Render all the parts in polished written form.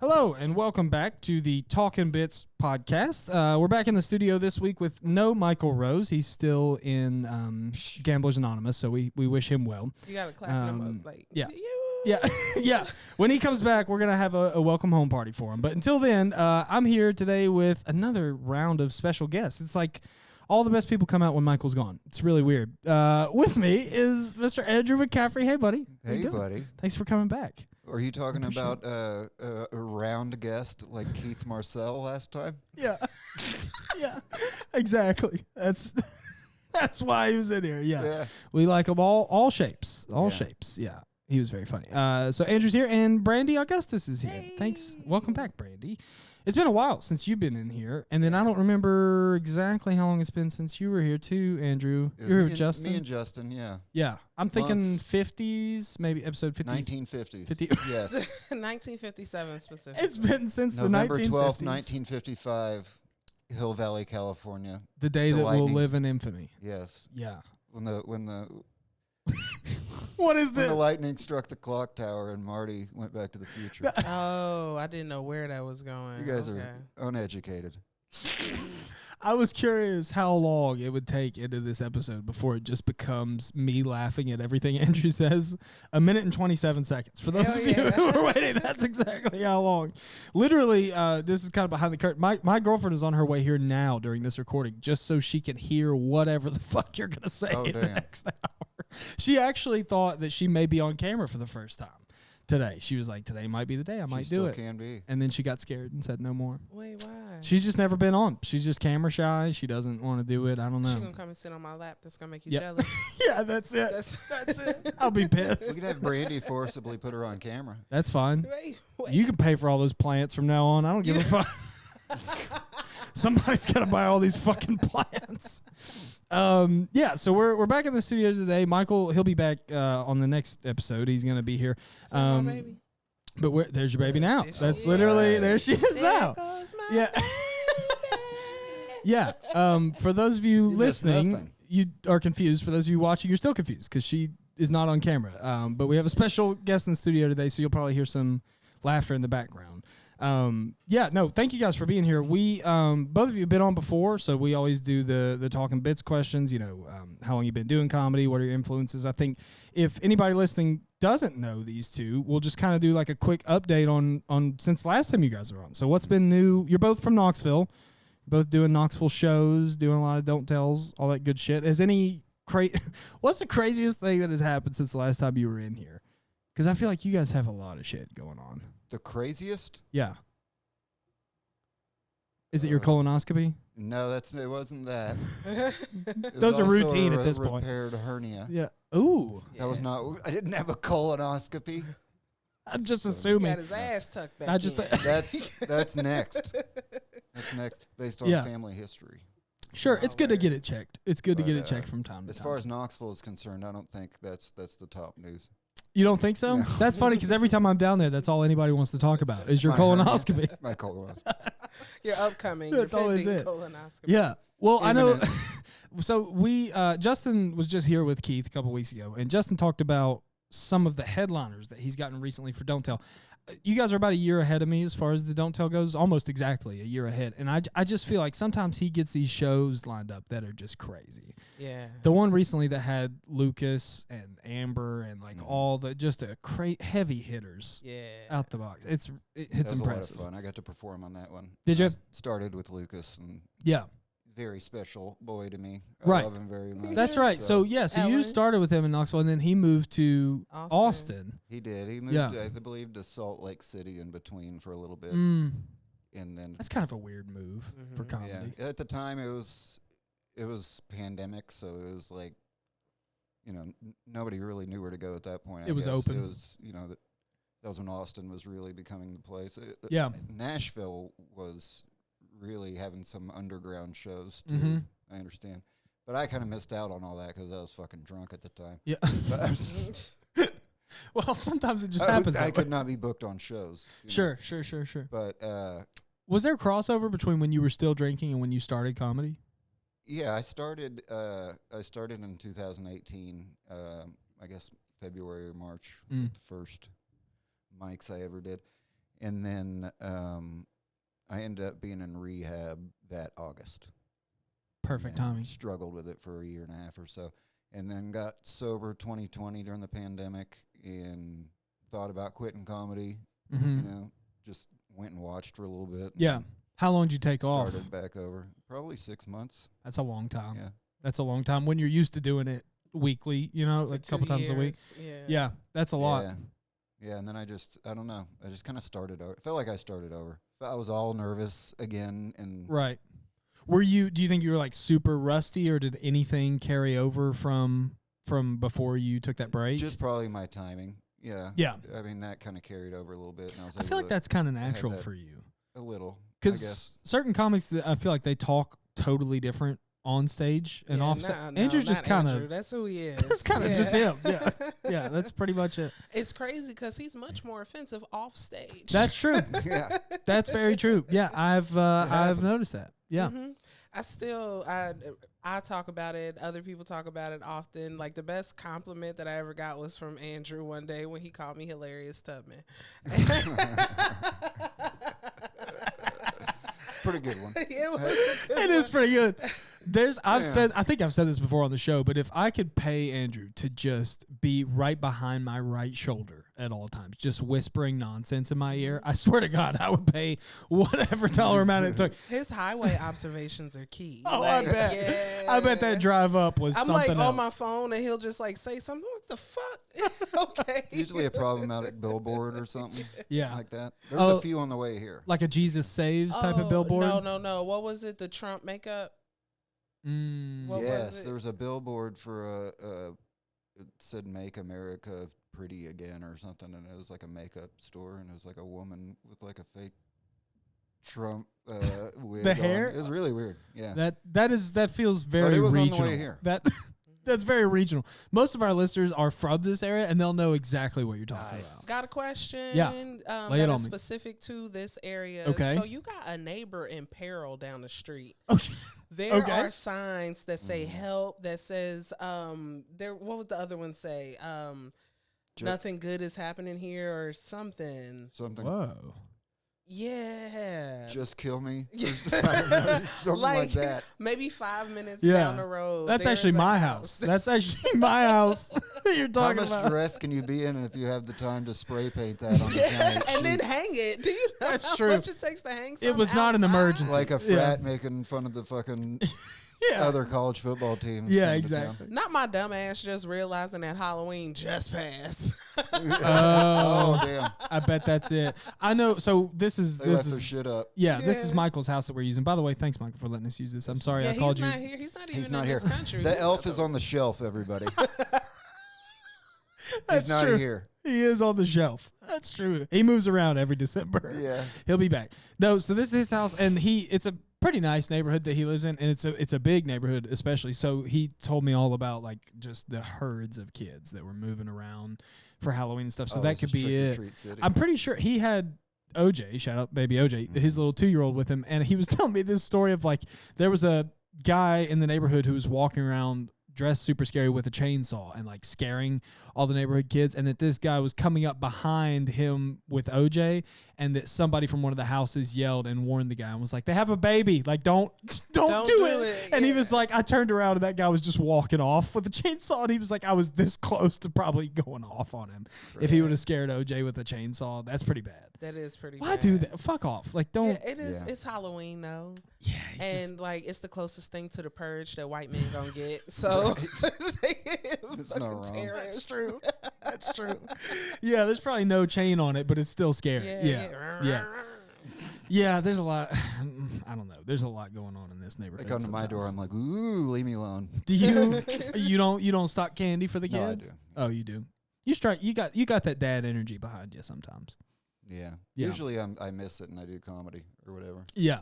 Hello, and welcome back to the Talkin Bits podcast. We're back in the studio this week with no Michael Rose. He's still in Gamblers Anonymous, so we wish him well. You got to clap him up. Like, yeah. Yeah, yeah. When he comes back, we're going to have a welcome home party for him. But until then, I'm here today with another round of special guests. It's like all the best people come out when Michael's gone. It's really weird. With me is Mr. Andrew McAffrey. Hey, buddy. Hey, buddy. Thanks for coming back. Are you talking about a round guest like Keith Marcel last time? Yeah. Yeah, exactly. That's why he was in here. Yeah. We like them all shapes. All shapes. Yeah. He was very funny. So Andrew's here and Brandi Augustus is here. Hey. Thanks. Welcome back, Brandi. It's been a while since you've been in here, and then I don't remember exactly how long it's been since you were here too, Andrew. You were here with Justin? Me and Justin, yeah. Yeah. I'm thinking 50s, maybe episode 50. 1950s. 50. Yes. 1957 specifically. It's been since November the 1950s. 12th, 1955. Hill Valley, California. The day that will live in infamy. Yes. Yeah. When the What is when this? the lightning struck the clock tower and Marty went back to the future. Oh, I didn't know where that was going. You guys are uneducated. I was curious how long it would take into this episode before it just becomes me laughing at everything Andrew says. 1 minute and 27 seconds. For those of you who are waiting, that's exactly how long. Literally, this is kind of behind the curtain. My girlfriend is on her way here now during this recording just so she can hear whatever the fuck you're going to say in the next hour. She actually thought that she may be on camera for the first time today. She was like, today might be the day I might do it. Can be. And then she got scared and said no more. Wait, why? She's just never been on. She's just camera shy. She doesn't want to do it. I don't know. She's going to come and sit on my lap. That's going to make you jealous. Yeah, that's it. That's it. I'll be pissed. We could have Brandi forcibly put her on camera. That's fine. Wait. You can pay for all those plants from now on. I don't give a fuck. Somebody's got to buy all these fucking plants. Yeah, so we're back in the studio today. Michael, he'll be back on the next episode. He's going to be here. Baby. But there's your baby now. That's literally, there she is now. Yeah. Yeah. For those of you listening, you are confused. For those of you watching, you're still confused because she is not on camera. But we have a special guest in the studio today, so you'll probably hear some laughter in the background. Thank you guys for being here. We both of you have been on before, so we always do the Talkin Bits questions, how long you've been doing comedy, what are your influences. I think if anybody listening doesn't know these two, we'll just kind of do like a quick update on since last time you guys were on. So what's been new? You're both from Knoxville, both doing Knoxville shows, doing a lot of don't tells, all that good shit. What's the craziest thing that has happened since the last time you were in here? Because I feel like you guys have a lot of shit going on. The craziest? Yeah. Is it your colonoscopy? No, it wasn't that. Those are routine at this point. Repaired hernia. Yeah. Ooh. That was not. I didn't have a colonoscopy. I'm just assuming. He got his ass tucked back. That's next. That's next, based on family history. Sure, it's good to get it checked. It's good to get it checked from time to time. As far as Knoxville is concerned, I don't think that's the top news. You don't think so? No. That's funny because every time I'm down there, that's all anybody wants to talk about is your colonoscopy. My colonoscopy. Your upcoming. That's always it. Colonoscopy. Yeah. Well, imminent. I know. So Justin was just here with Keith a couple weeks ago, and Justin talked about some of the headliners that he's gotten recently for Don't Tell. You guys are about a year ahead of me as far as the Don't Tell goes, almost exactly a year ahead. And I just feel like sometimes he gets these shows lined up that are just crazy. Yeah. The one recently that had Lucas and Amber and all the just heavy hitters out the box. It's impressive. A lot of fun. I got to perform on that one. Did you? Started with Lucas and very special boy to me. I love him very much. That's right. So you started with him in Knoxville, and then he moved to Austin. He did. He moved, I believe, to Salt Lake City in between for a little bit. And then that's kind of a weird move for comedy. Yeah. At the time, it was pandemic, so it was like, nobody really knew where to go at that point. It was open. It was, that was when Austin was really becoming the place. Nashville was really having some underground shows too. I understand, but I kind of missed out on all that because I was fucking drunk at the time. Yeah. Well, sometimes it just happens. I could not be booked on shows. Sure. But was was there a crossover between when you were still drinking and when you started comedy? Yeah, I started in 2018. I guess February or March was the first mics I ever did, and then I ended up being in rehab that August. Perfect timing. Struggled with it for a year and a half or so, and then got sober 2020 during the pandemic, and thought about quitting comedy. Mm-hmm. You know, just went and watched for a little bit. Yeah. How long did you take off? Started back over. Probably 6 months. That's a long time. Yeah. That's a long time when you're used to doing it weekly, you know, like a couple times a week. Yeah, that's a lot. Yeah, and then I don't know. I just kind of started over. Felt like I started over. I was all nervous again. And right. Do you think you were like super rusty, or did anything carry over from before you took that break? Just probably my timing. Yeah. Yeah. I mean, that kind of carried over a little bit. And I feel like that's kind of natural for you. A little. Because certain comics, I feel like they talk totally different on stage and off. Andrew's just kind of. That's who he is. That's kind of just him. Yeah. Yeah, that's pretty much it. It's crazy because he's much more offensive off stage. That's true. Yeah. That's very true. Yeah, I've noticed that. Yeah. Mm-hmm. I talk about it. Other people talk about it often. Like the best compliment that I ever got was from Andrew one day when he called me Hilarious Tubman. Pretty good one. It is pretty good. I think I've said this before on the show, but if I could pay Andrew to just be right behind my right shoulder at all times, just whispering nonsense in my ear, I swear to God, I would pay whatever dollar amount it took. His highway observations are key. Oh, I bet. Yeah. I bet that drive up was something else. I'm like on my phone and he'll just like say something. What the fuck? Okay. Usually a problematic billboard or something. Yeah. Like that. There's a few on the way here. Like a Jesus Saves type of billboard? No. What was it? The Trump makeup? Yes, there was a billboard for it said "Make America Pretty Again" or something, and it was like a makeup store, and it was like a woman with like a fake Trump wig. The hair? It was really weird. Yeah, that feels very but it was regional. On the way here. That's very regional. Most of our listeners are from this area, and they'll know exactly what you're talking about. Got a question? Yeah. That is specific to this area. Okay. So you got a neighbor in peril down the street. Okay. There are signs that say help, that says, what would the other one say? Nothing good is happening here or something. Whoa. Yeah. Just kill me. Something like that. Maybe 5 minutes down the road. That's actually my house. That's actually my house that you're talking about. How much stress can you be in if you have the time to spray paint that on the giant and then hang it? Do you know That's how true. much it takes to hang something It was not an emergency. Like a frat making fun of the fucking other college football teams. Yeah, exactly. Not my dumb ass just realizing that Halloween just passed. Oh, damn. I bet that's it. I know. So this is their shit up. Yeah, this is Michael's house that we're using. By the way, thanks, Michael, for letting us use this. I'm sorry I called you. He's not here. This country. The elf is on the shelf, everybody. He's not here. He is on the shelf. That's true. He moves around every December. Yeah. He'll be back. No, so this is his house, and it's a pretty nice neighborhood that he lives in, and it's a big neighborhood especially. So he told me all about like just the herds of kids that were moving around for Halloween and stuff. So that could be it. I'm pretty sure he had OJ, shout out baby OJ, his little 2-year-old with him, and he was telling me this story of like there was a guy in the neighborhood who was walking around dressed super scary with a chainsaw and like scaring all the neighborhood kids, and that this guy was coming up behind him with OJ, and that somebody from one of the houses yelled and warned the guy and was like, they have a baby, like don't do it. And he was like, I turned around and that guy was just walking off with a chainsaw, and he was like, I was this close to probably going off on him if he would have scared OJ with a chainsaw. That's pretty bad. That is pretty bad. Why do that? Fuck off. Like, don't. Yeah, it is. Yeah. It's Halloween, though. Yeah. And, like, it's the closest thing to the purge that white men gonna get. So, it's not wrong. That's true. That's true. Yeah, there's probably no chain on it, but it's still scary. Yeah, there's a lot. I don't know. There's a lot going on in this neighborhood. They come to my door. I'm like, ooh, leave me alone. Do you? you don't stock candy for the kids? No, I do. Oh, you do. You got that dad energy behind you sometimes. Yeah. Usually I miss it and I do comedy or whatever. Yeah.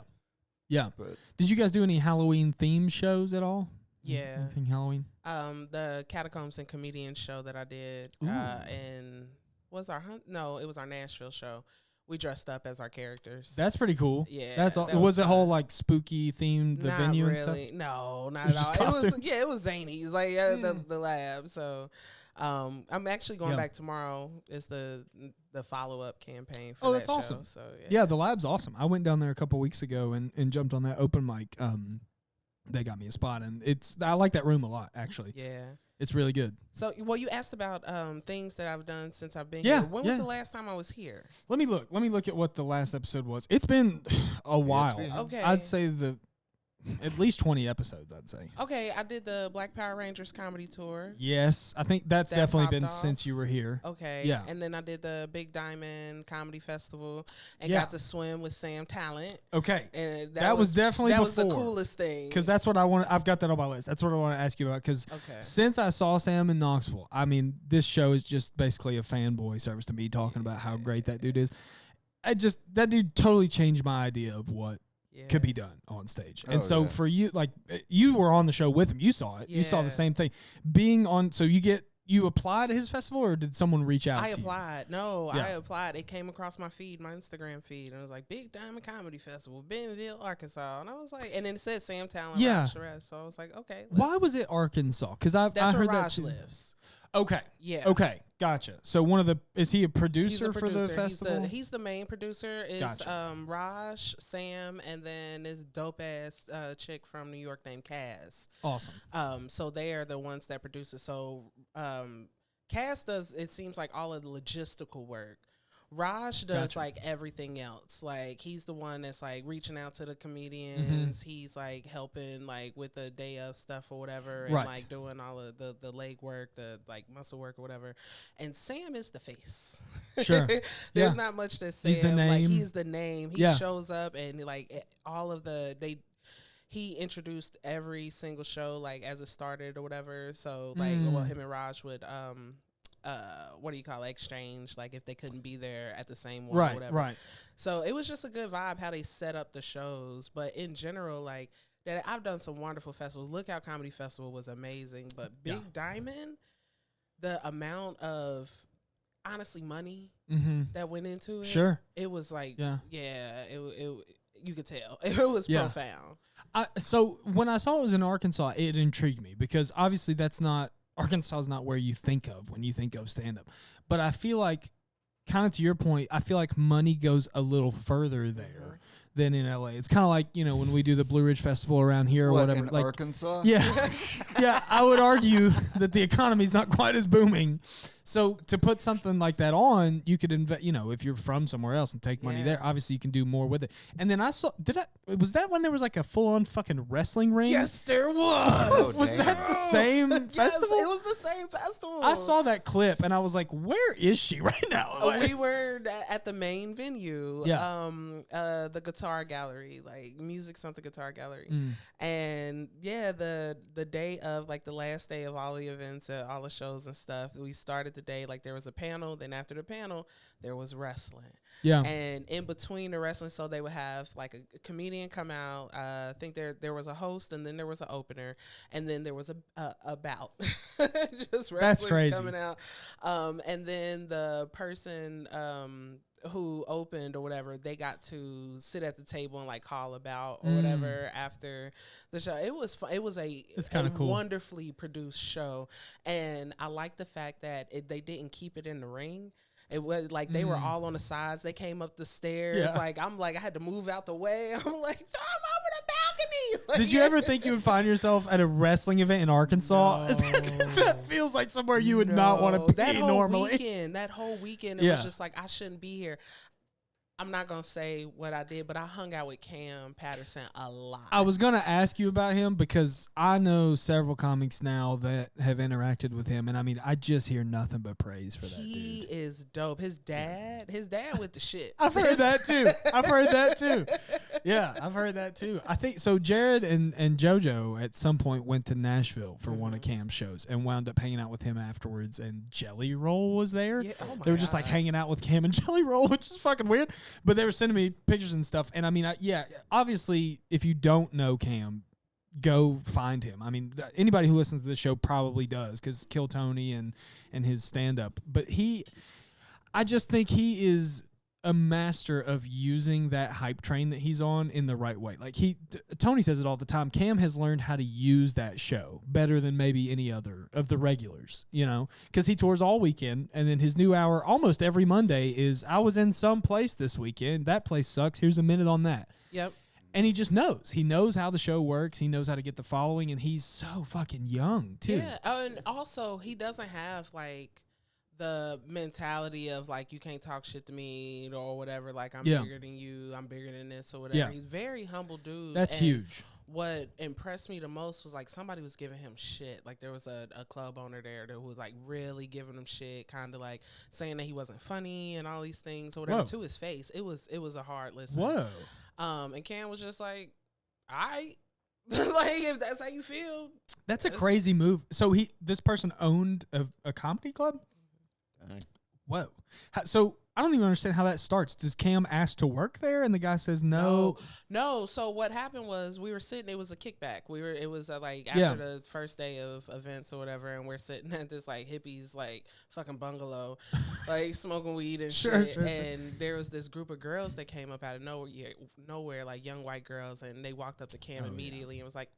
But did you guys do any Halloween theme shows at all? Yeah. Anything Halloween? The Catacombs and Comedians show that I did, and was our it was our Nashville show. We dressed up as our characters. That's pretty cool. Yeah. That's all. Was it whole like spooky themed, the not venue really. and stuff? No, not It was at all. just costumes? It was zany. It's like the lab. So I'm actually going back tomorrow. It's the follow-up campaign for that's that awesome. show. So Yeah, the lab's awesome. I went down there a couple weeks ago and jumped on that open mic. They got me a spot, and I like that room a lot, actually. Yeah. It's really good. So, well, you asked about things that I've done since I've been Yeah, here. When was the last time I was here? Let me look at what the last episode was. It's been a while. Okay. I'd say at least 20 episodes, I'd say. Okay, I did the Black Power Rangers comedy tour. Yes, I think that's That definitely popped been off. since you were here. Okay. Yeah. And then I did the Big Diamond Comedy Festival and Yeah. got to swim with Sam Talent. Okay. And That was definitely that before. was the coolest thing. Because that's what I want. I've got that on my list. That's what I want to ask you about. Because since I saw Sam in Knoxville, I mean, this show is just basically a fanboy service to me, talking about how great that dude is. That dude totally changed my idea of what could be done on stage. And so for you, like, you were on the show with him. You saw it. You saw the same thing. Being on, so you applied to his festival, or did someone reach out to you? I applied. No, I applied. It came across my feed, my Instagram feed, and it was like Big Diamond Comedy Festival, Bentonville, Arkansas. And I was like, and then it said Sam Talent, Raj Shrez. So I was like, okay. Why was it Arkansas? Because I that's heard where that Raj too. lives. Okay. Yeah. Okay. Gotcha. So is he a producer, for the producer. festival? He's the main producer. Is Gotcha. Raj, Sam, and then this dope ass chick from New York named Kaz. Awesome. So they are the ones that produce it. So Kaz does, it seems like, all of the logistical work. Raj does like everything else. Like, he's the one that's like reaching out to the comedians. He's like helping like with the day of stuff or whatever, and like doing all of the leg work, the like muscle work or whatever. And Sam is the face. Sure. There's not much to say. He's the name. Like, he's the name. He shows up and like all of he introduced every single show like as it started or whatever. So like him and Raj would what do you call it? Exchange, like if they couldn't be there at the same one or whatever. Right. So it was just a good vibe how they set up the shows. But in general, like that, I've done some wonderful festivals. Lookout Comedy Festival was amazing, but Big Diamond, the amount of honestly money that went into it, it was like it you could tell it was profound. So when I saw it was in Arkansas, it intrigued me because obviously Arkansas is not where you think of when you think of stand-up. But I feel like, kind of to your point, I feel like money goes a little further there than in LA. It's kind of like, when we do the Blue Ridge Festival around here or whatever. In like Arkansas? Yeah. Yeah, I would argue that the economy's not quite as booming. So to put something like that on, you could invest, if you're from somewhere else and take money there, obviously you can do more with it. And then I saw, was that when there was like a full-on fucking wrestling ring? Yes, there was. Was that the same festival? It was the same festival. I saw that clip and I was like, where is she right now? We were at the main venue, the Guitar Gallery, like Music Something Guitar Gallery. And the day of, like the last day of all the events and all the shows and stuff, we started the day, like there was a panel, then after the panel, there was wrestling. Yeah. And in between the wrestling, so they would have like a comedian come out. I think there was a host, and then there was an opener, and then there was a bout. Just wrestlers coming out. And then the person who opened or whatever, they got to sit at the table and like call about or whatever after the show. It was fun. It was a cool, wonderfully produced show, and I like the fact that they didn't keep it in the ring. It was like they were all on the sides. They came up the stairs. Yeah. Like I had to move out the way. I'm like, throw them over the balcony. Like, did you ever think you would find yourself at a wrestling event in Arkansas? No. That feels like somewhere you would not want to be normally. That whole weekend, it was just like, I shouldn't be here. I'm not going to say what I did, but I hung out with Cam Patterson a lot. I was going to ask you about him because I know several comics now that have interacted with him. And I mean, I just hear nothing but praise for that dude. He is dope. His dad with the shit. I've heard that too. Yeah, I've heard that too. I think so. Jared and JoJo at some point went to Nashville for one of Cam's shows and wound up hanging out with him afterwards. And Jelly Roll was there. Yeah, they were just like hanging out with Cam and Jelly Roll, which is fucking weird. But they were sending me pictures and stuff. And I mean, obviously, if you don't know Cam, go find him. I mean, anybody who listens to the show probably does because Kill Tony and his stand-up. But I just think he is a master of using that hype train that he's on in the right way. Like Tony says it all the time. Cam has learned how to use that show better than maybe any other of the regulars, you know, because he tours all weekend, and then his new hour almost every Monday is, I was in some place this weekend. That place sucks. Here's a minute on that. Yep. And he just knows. He knows how the show works. He knows how to get the following, and he's so fucking young too. Yeah. Oh, and also he doesn't have like the mentality of like, you can't talk shit to me or whatever, like I'm bigger than you, I'm bigger than this or whatever. Yeah. He's very humble dude. That's huge. What impressed me the most was like somebody was giving him shit. Like there was a club owner there that was like really giving him shit, kind of like saying that he wasn't funny and all these things or whatever. Whoa. To his face. It was a hard listen. Whoa. And Cam was just like, like if that's how you feel. That's a crazy move. So this person owned a comedy club? Whoa. So I don't even understand how that starts. Does Cam ask to work there and the guy says no? No. So what happened was we were sitting, it was a kickback. It was like after the first day of events or whatever, and we're sitting at this like hippies like fucking bungalow, like smoking weed and shit. And there was this group of girls that came up out of nowhere, like young white girls, and they walked up to Cam immediately and was like,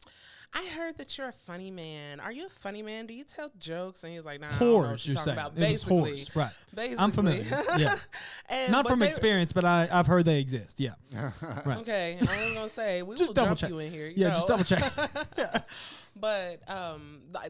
I heard that you're a funny man. Are you a funny man? Do you tell jokes? And he was like, nah, I don't know what you're talking about. Basically. Whores, right. Basically. I'm familiar. Yeah. Not from experience, but I've heard they exist. Yeah. Right. Okay. I was going to say, we just will jump you in here. Just double check. But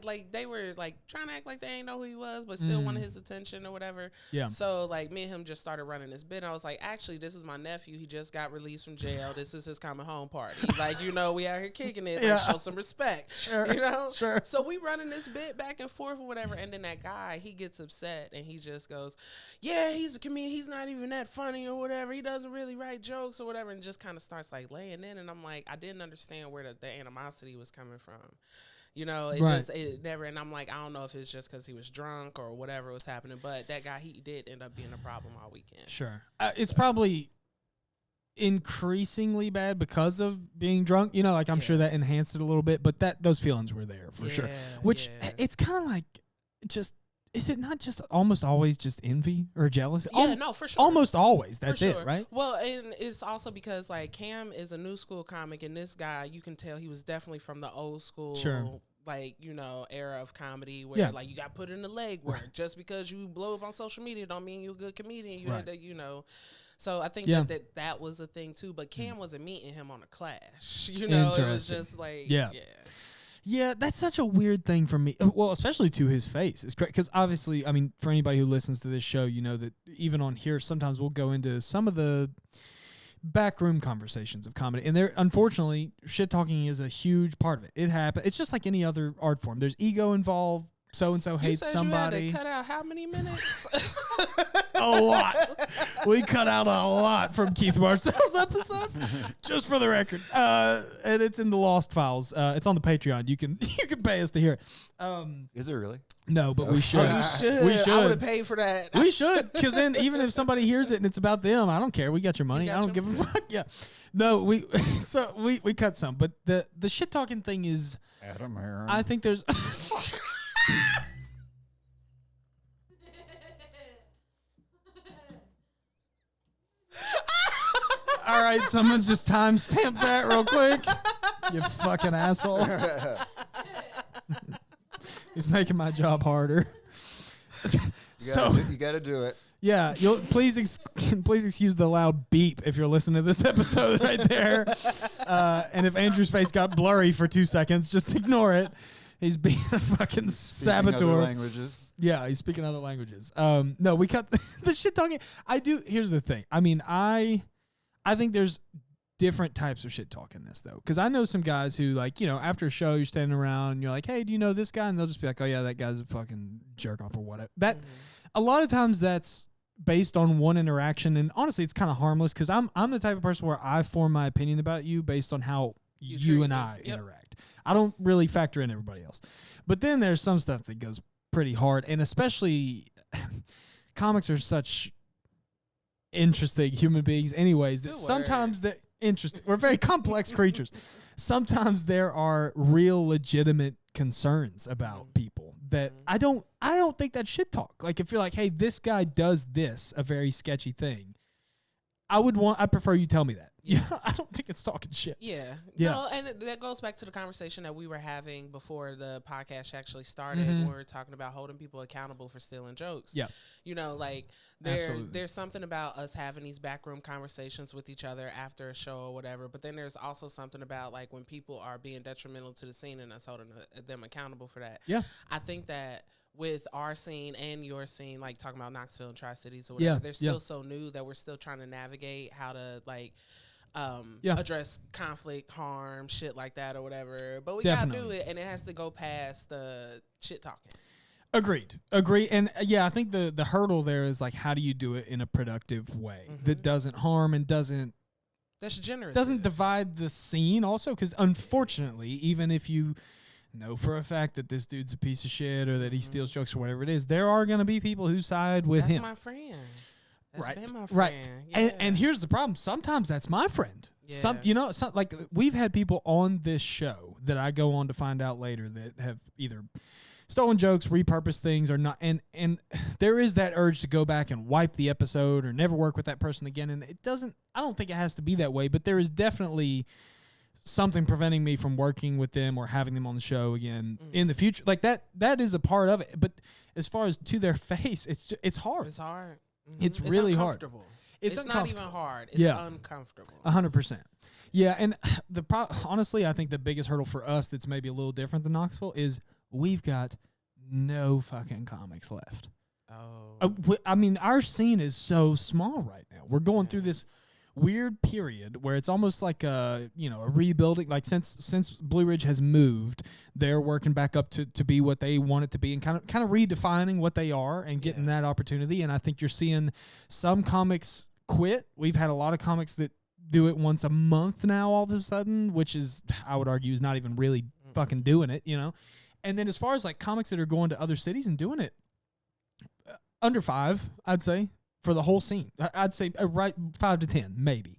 like they were like trying to act like they ain't know who he was, but still wanted his attention or whatever. Yeah. So like me and him just started running this bit. And I was like, actually, this is my nephew. He just got released from jail. This is his coming home party. Like, you know, we out here kicking it. Like, show some respect. Sure. You know. Sure. So we running this bit back and forth or whatever. And then that guy, he gets upset and he just goes, yeah, he's a comedian. He's not even that funny or whatever. He doesn't really write jokes or whatever. And just kind of starts like laying in. And I'm like, I didn't understand where the animosity was coming from. You know, it never, and I'm like, I don't know if it's just because he was drunk or whatever was happening, but that guy, he did end up being a problem all weekend. Sure. It's probably increasingly bad because of being drunk. You know, like I'm sure that enhanced it a little bit, but those feelings were there for sure. Which it's kind of like just, is it not just almost always just envy or jealousy? Yeah, no, for sure. Almost always. That's it, right? Well, and it's also because like Cam is a new school comic, and this guy, you can tell he was definitely from the old school, like, you know, era of comedy where like you got put in the legwork. Just because you blow up on social media don't mean you're a good comedian. You had to, you know. So I think that was a thing too. But Cam wasn't meeting him on a clash. You know, it was just like Yeah, that's such a weird thing for me. Well, especially to his face. It's because obviously, I mean, for anybody who listens to this show, you know that even on here, sometimes we'll go into some of the backroom conversations of comedy. And there, unfortunately, shit talking is a huge part of it. It happens. It's just like any other art form. There's ego involved. So-and-so hates somebody. You had to cut out how many minutes? A lot. We cut out a lot from Keith Marcel's episode, just for the record. And it's in the Lost Files. It's on the Patreon. You can pay us to hear it. Is it really? No, but we should. We should. I would have paid for that. We should, because then even if somebody hears it and it's about them, I don't care. We got your money. I don't give a fuck. Yeah. No, we cut some, but the shit talking thing is. Adam Aaron. I think there's. All right, someone just timestamp that real quick. You fucking asshole. He's making my job harder. You got to do it. Yeah, please excuse the loud beep if you're listening to this episode right there. And if Andrew's face got blurry for 2 seconds, just ignore it. He's being a fucking saboteur. Speaking other languages. Yeah, he's speaking other languages. No, we cut the shit talking. Here's the thing. I mean, I think there's different types of shit talk in this, though. Because I know some guys who, like, you know, after a show, you're standing around, and you're like, hey, do you know this guy? And they'll just be like, oh, yeah, that guy's a fucking jerk off or whatever. A lot of times that's based on one interaction. And honestly, it's kind of harmless because I'm the type of person where I form my opinion about you based on how you and I interact. I don't really factor in everybody else. But then there's some stuff that goes pretty hard. And especially comics are such interesting human beings anyways that sometimes they're interesting. We're very complex creatures. Sometimes there are real legitimate concerns about people that I don't think that's shit talk. Like if you're like, hey, this guy does this, a very sketchy thing, I prefer you tell me that. Yeah, I don't think it's talking shit. Yeah. Yeah. No, and that goes back to the conversation that we were having before the podcast actually started when we were talking about holding people accountable for stealing jokes. Yeah. You know, like there's something about us having these backroom conversations with each other after a show or whatever, but then there's also something about like when people are being detrimental to the scene and us holding them accountable for that. Yeah. I think that with our scene and your scene, like talking about Knoxville and Tri-Cities or whatever, they're still so new that we're still trying to navigate how to like address conflict, harm, shit like that or whatever. But we gotta do it, and it has to go past the shit talking. Agreed. And I think the hurdle there is like, how do you do it in a productive way that doesn't harm and that's generous, doesn't divide the scene also? Because unfortunately, even if you know for a fact that this dude's a piece of shit or that he steals jokes or whatever it is, there are going to be people who side with him. That's my friend. That's been my friend. Right. Yeah. And here's the problem. Sometimes that's my friend. Yeah. Like we've had people on this show that I go on to find out later that have either stolen jokes, repurposed things, or not. And there is that urge to go back and wipe the episode or never work with that person again. And I don't think it has to be that way, but there is definitely something preventing me from working with them or having them on the show again in the future. Like that is a part of it. But as far as to their face, it's hard. It's hard. It's really hard. It's not even hard. It's uncomfortable. 100%. Yeah, and honestly, I think the biggest hurdle for us that's maybe a little different than Knoxville is we've got no fucking comics left. Oh. I mean, our scene is so small right now. We're going through this weird period where it's almost like a rebuilding. Like since Blue Ridge has moved, they're working back up to be what they want it to be and kind of redefining what they are and getting that opportunity. And I think you're seeing some comics quit. We've had a lot of comics that do it once a month now all of a sudden, which is, I would argue, is not even really fucking doing it, And then as far as like comics that are going to other cities and doing it, under 5, I'd say. For the whole scene, I'd say right 5 to 10, maybe,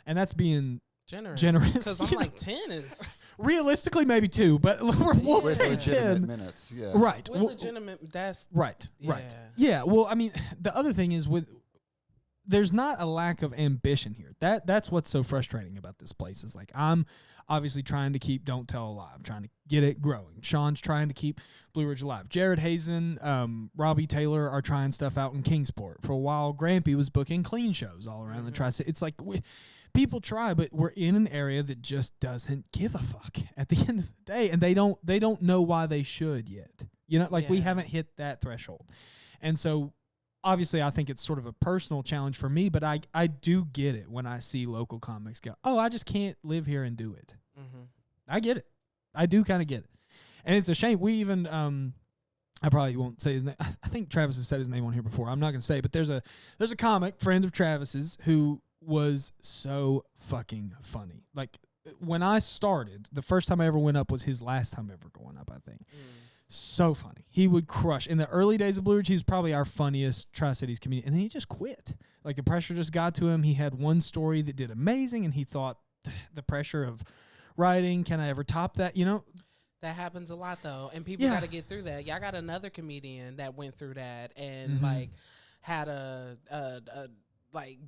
and that's being generous. Because I'm like 10 is realistically maybe 2, but we'll say 10 minutes. Yeah, right. With legitimate, that's right. Yeah. Well, I mean, the other thing is there's not a lack of ambition here. That's what's so frustrating about this place is like I'm obviously trying to keep Don't Tell alive, trying to get it growing. Sean's trying to keep Blue Ridge alive. Jared Hazen, Robbie Taylor are trying stuff out in Kingsport. For a while, Grampy was booking clean shows all around the Tri-City. It's like people try, but we're in an area that just doesn't give a fuck at the end of the day, and they don't know why they should yet. We haven't hit that threshold. And so obviously, I think it's sort of a personal challenge for me, but I do get it when I see local comics go, oh, I just can't live here and do it. I get it. I do kind of get it. And it's a shame. We even, I probably won't say his name. I think Travis has said his name on here before. I'm not going to say it, but there's a comic, friend of Travis's, who was so fucking funny. Like, when I started, the first time I ever went up was his last time ever going up, I think. So funny. He would crush. In the early days of Blue Ridge, he was probably our funniest Tri-Cities comedian. And then he just quit. Like, the pressure just got to him. He had one story that did amazing, and he thought, the pressure of writing, can I ever top that? That happens a lot, though. And people got to get through that. Y'all got another comedian that went through that and, like, had a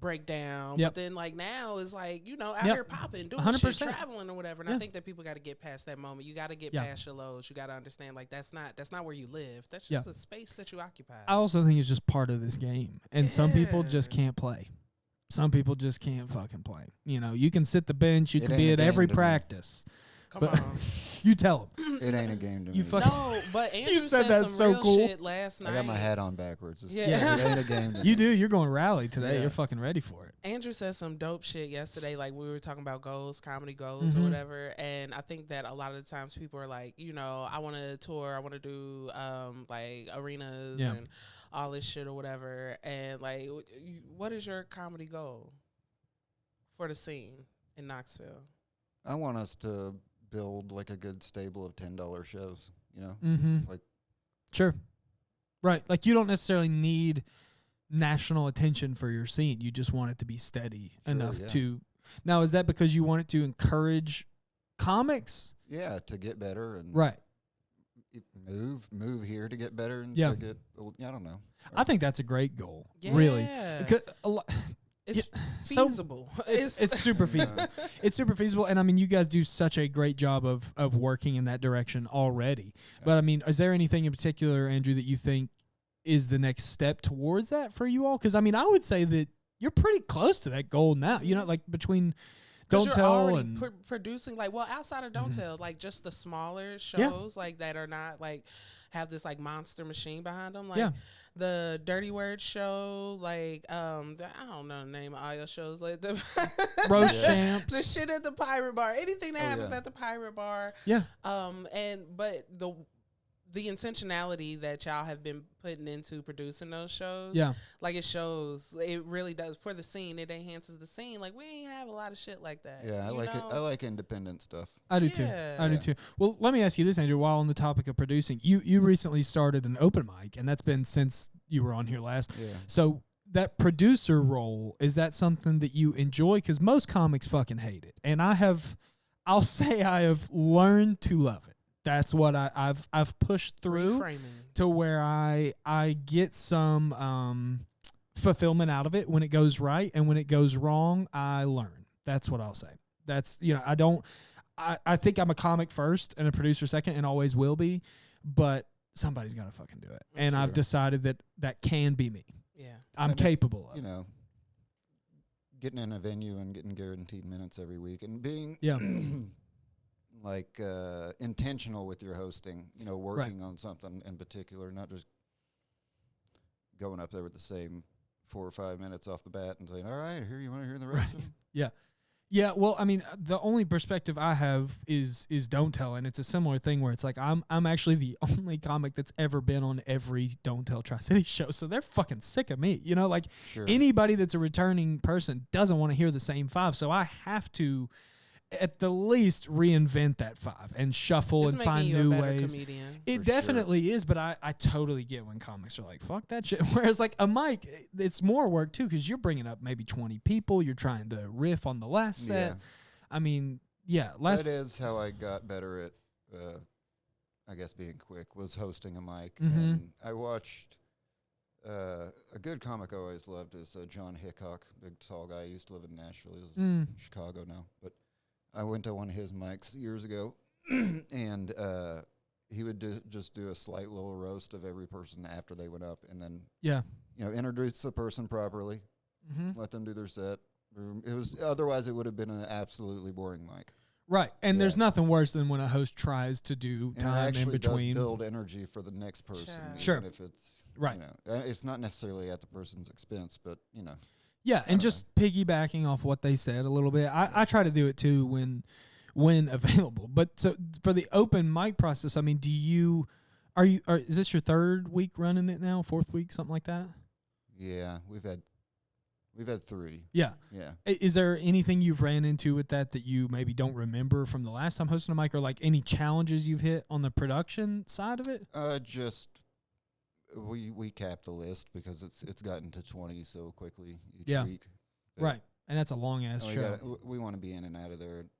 breakdown. But then, like, now is, like, out here popping, doing 100%. Shit, traveling or whatever. And I think that people got to get past that moment. You got to get past your lows. You got to understand, like, that's not where you live. That's just a space that you occupy. I also think it's just part of this game. And some people just can't play. Some people just can't fucking play. You can sit the bench. You can be at every practice. Come on. You tell them. It ain't a game to me. No, but Andrew you said that's some so cool. Shit last night. I got my hat on backwards. It Yeah. ain't a game to me. You do. You're going rally today. You're fucking ready for it. Andrew said some dope shit yesterday. Like, we were talking about goals, comedy goals or whatever. And I think that a lot of the times people are like, I want to tour. I want to do like arenas and all this shit or whatever. And like, what is your comedy goal for the scene in Knoxville? I want us to build like a good stable of $10 shows, like sure, right. Like, you don't necessarily need national attention for your scene. You just want it to be steady enough to. Now, is that because you want it to encourage comics? Yeah, to get better and move here to get better and to get. I don't know. I think that's a great goal. Really, It's feasible. It's super feasible. It's super feasible. And I mean, you guys do such a great job of working in that direction already. But I mean, is there anything in particular, Andrew, that you think is the next step towards that for you all? Because I mean, I would say that you're pretty close to that goal now. You know, like between Don't Tell and producing, like, well, outside of Don't Tell, like just the smaller shows, like that are not like have this like monster machine behind them, like the Dirty Word show, like I don't know the name of all your shows, like the Roast Champs, the shit at the Pirate Bar, anything that happens at the Pirate Bar, but the intentionality that y'all have been putting into producing those shows, like it shows, it really does for the scene. It enhances the scene. Like we ain't have a lot of shit like that. Yeah, I like it. I like independent stuff. I do too. I do too. Well, let me ask you this, Andrew. While on the topic of producing, you recently started an open mic, and that's been since you were on here last. Yeah. So that producer role, is that something that you enjoy? Because most comics fucking hate it, and I'll say I have learned to love it. That's what I've pushed through to where I get some fulfillment out of it when it goes right, and when it goes wrong, I learn. That's what I'll say. That's, you know, I think I'm a comic first and a producer second, and always will be, but somebody's got to fucking do it. And I've decided that can be me. Yeah. I'm capable of it. You know, getting in a venue and getting guaranteed minutes every week and being like intentional with your hosting, you know, working on something in particular, not just going up there with the same 4 or 5 minutes off the bat and saying, all right, here, you want to hear the rest of them? Yeah, well, I mean, the only perspective I have is Don't Tell, and it's a similar thing where it's like I'm actually the only comic that's ever been on every Don't Tell Tri-City show, so they're fucking sick of me. You know, like anybody that's a returning person doesn't want to hear the same 5, so I have to at the least reinvent that 5 and shuffle and find new ways. It definitely is, but I totally get when comics are like, fuck that shit. Whereas like a mic, it's more work too, because you're bringing up maybe 20 people. You're trying to riff on the last set. I mean, that is how I got better at, I guess, being quick, was hosting a mic. And I watched a good comic I always loved is John Hickok, big tall guy. He used to live in Nashville. He lives in Chicago now, but I went to one of his mics years ago, and he would just do a slight little roast of every person after they went up, and then you know, introduce the person properly, let them do their set. It was otherwise it would have been an absolutely boring mic. Right, and there's nothing worse than when a host tries to do time in between. Does build energy for the next person, even if it's you know, it's not necessarily at the person's expense, but you know. Yeah, and just piggybacking off what they said a little bit. I try to do it too when available. But so for the open mic process, I mean, is this your 3rd week running it now? 4th week, something like that? Yeah, we've had 3. Yeah. Is there anything you've ran into with that you maybe don't remember from the last time hosting a mic, or like any challenges you've hit on the production side of it? Just we capped the list because it's gotten to 20 so quickly each week. Right, and that's a long ass show. We want to be in and out of there an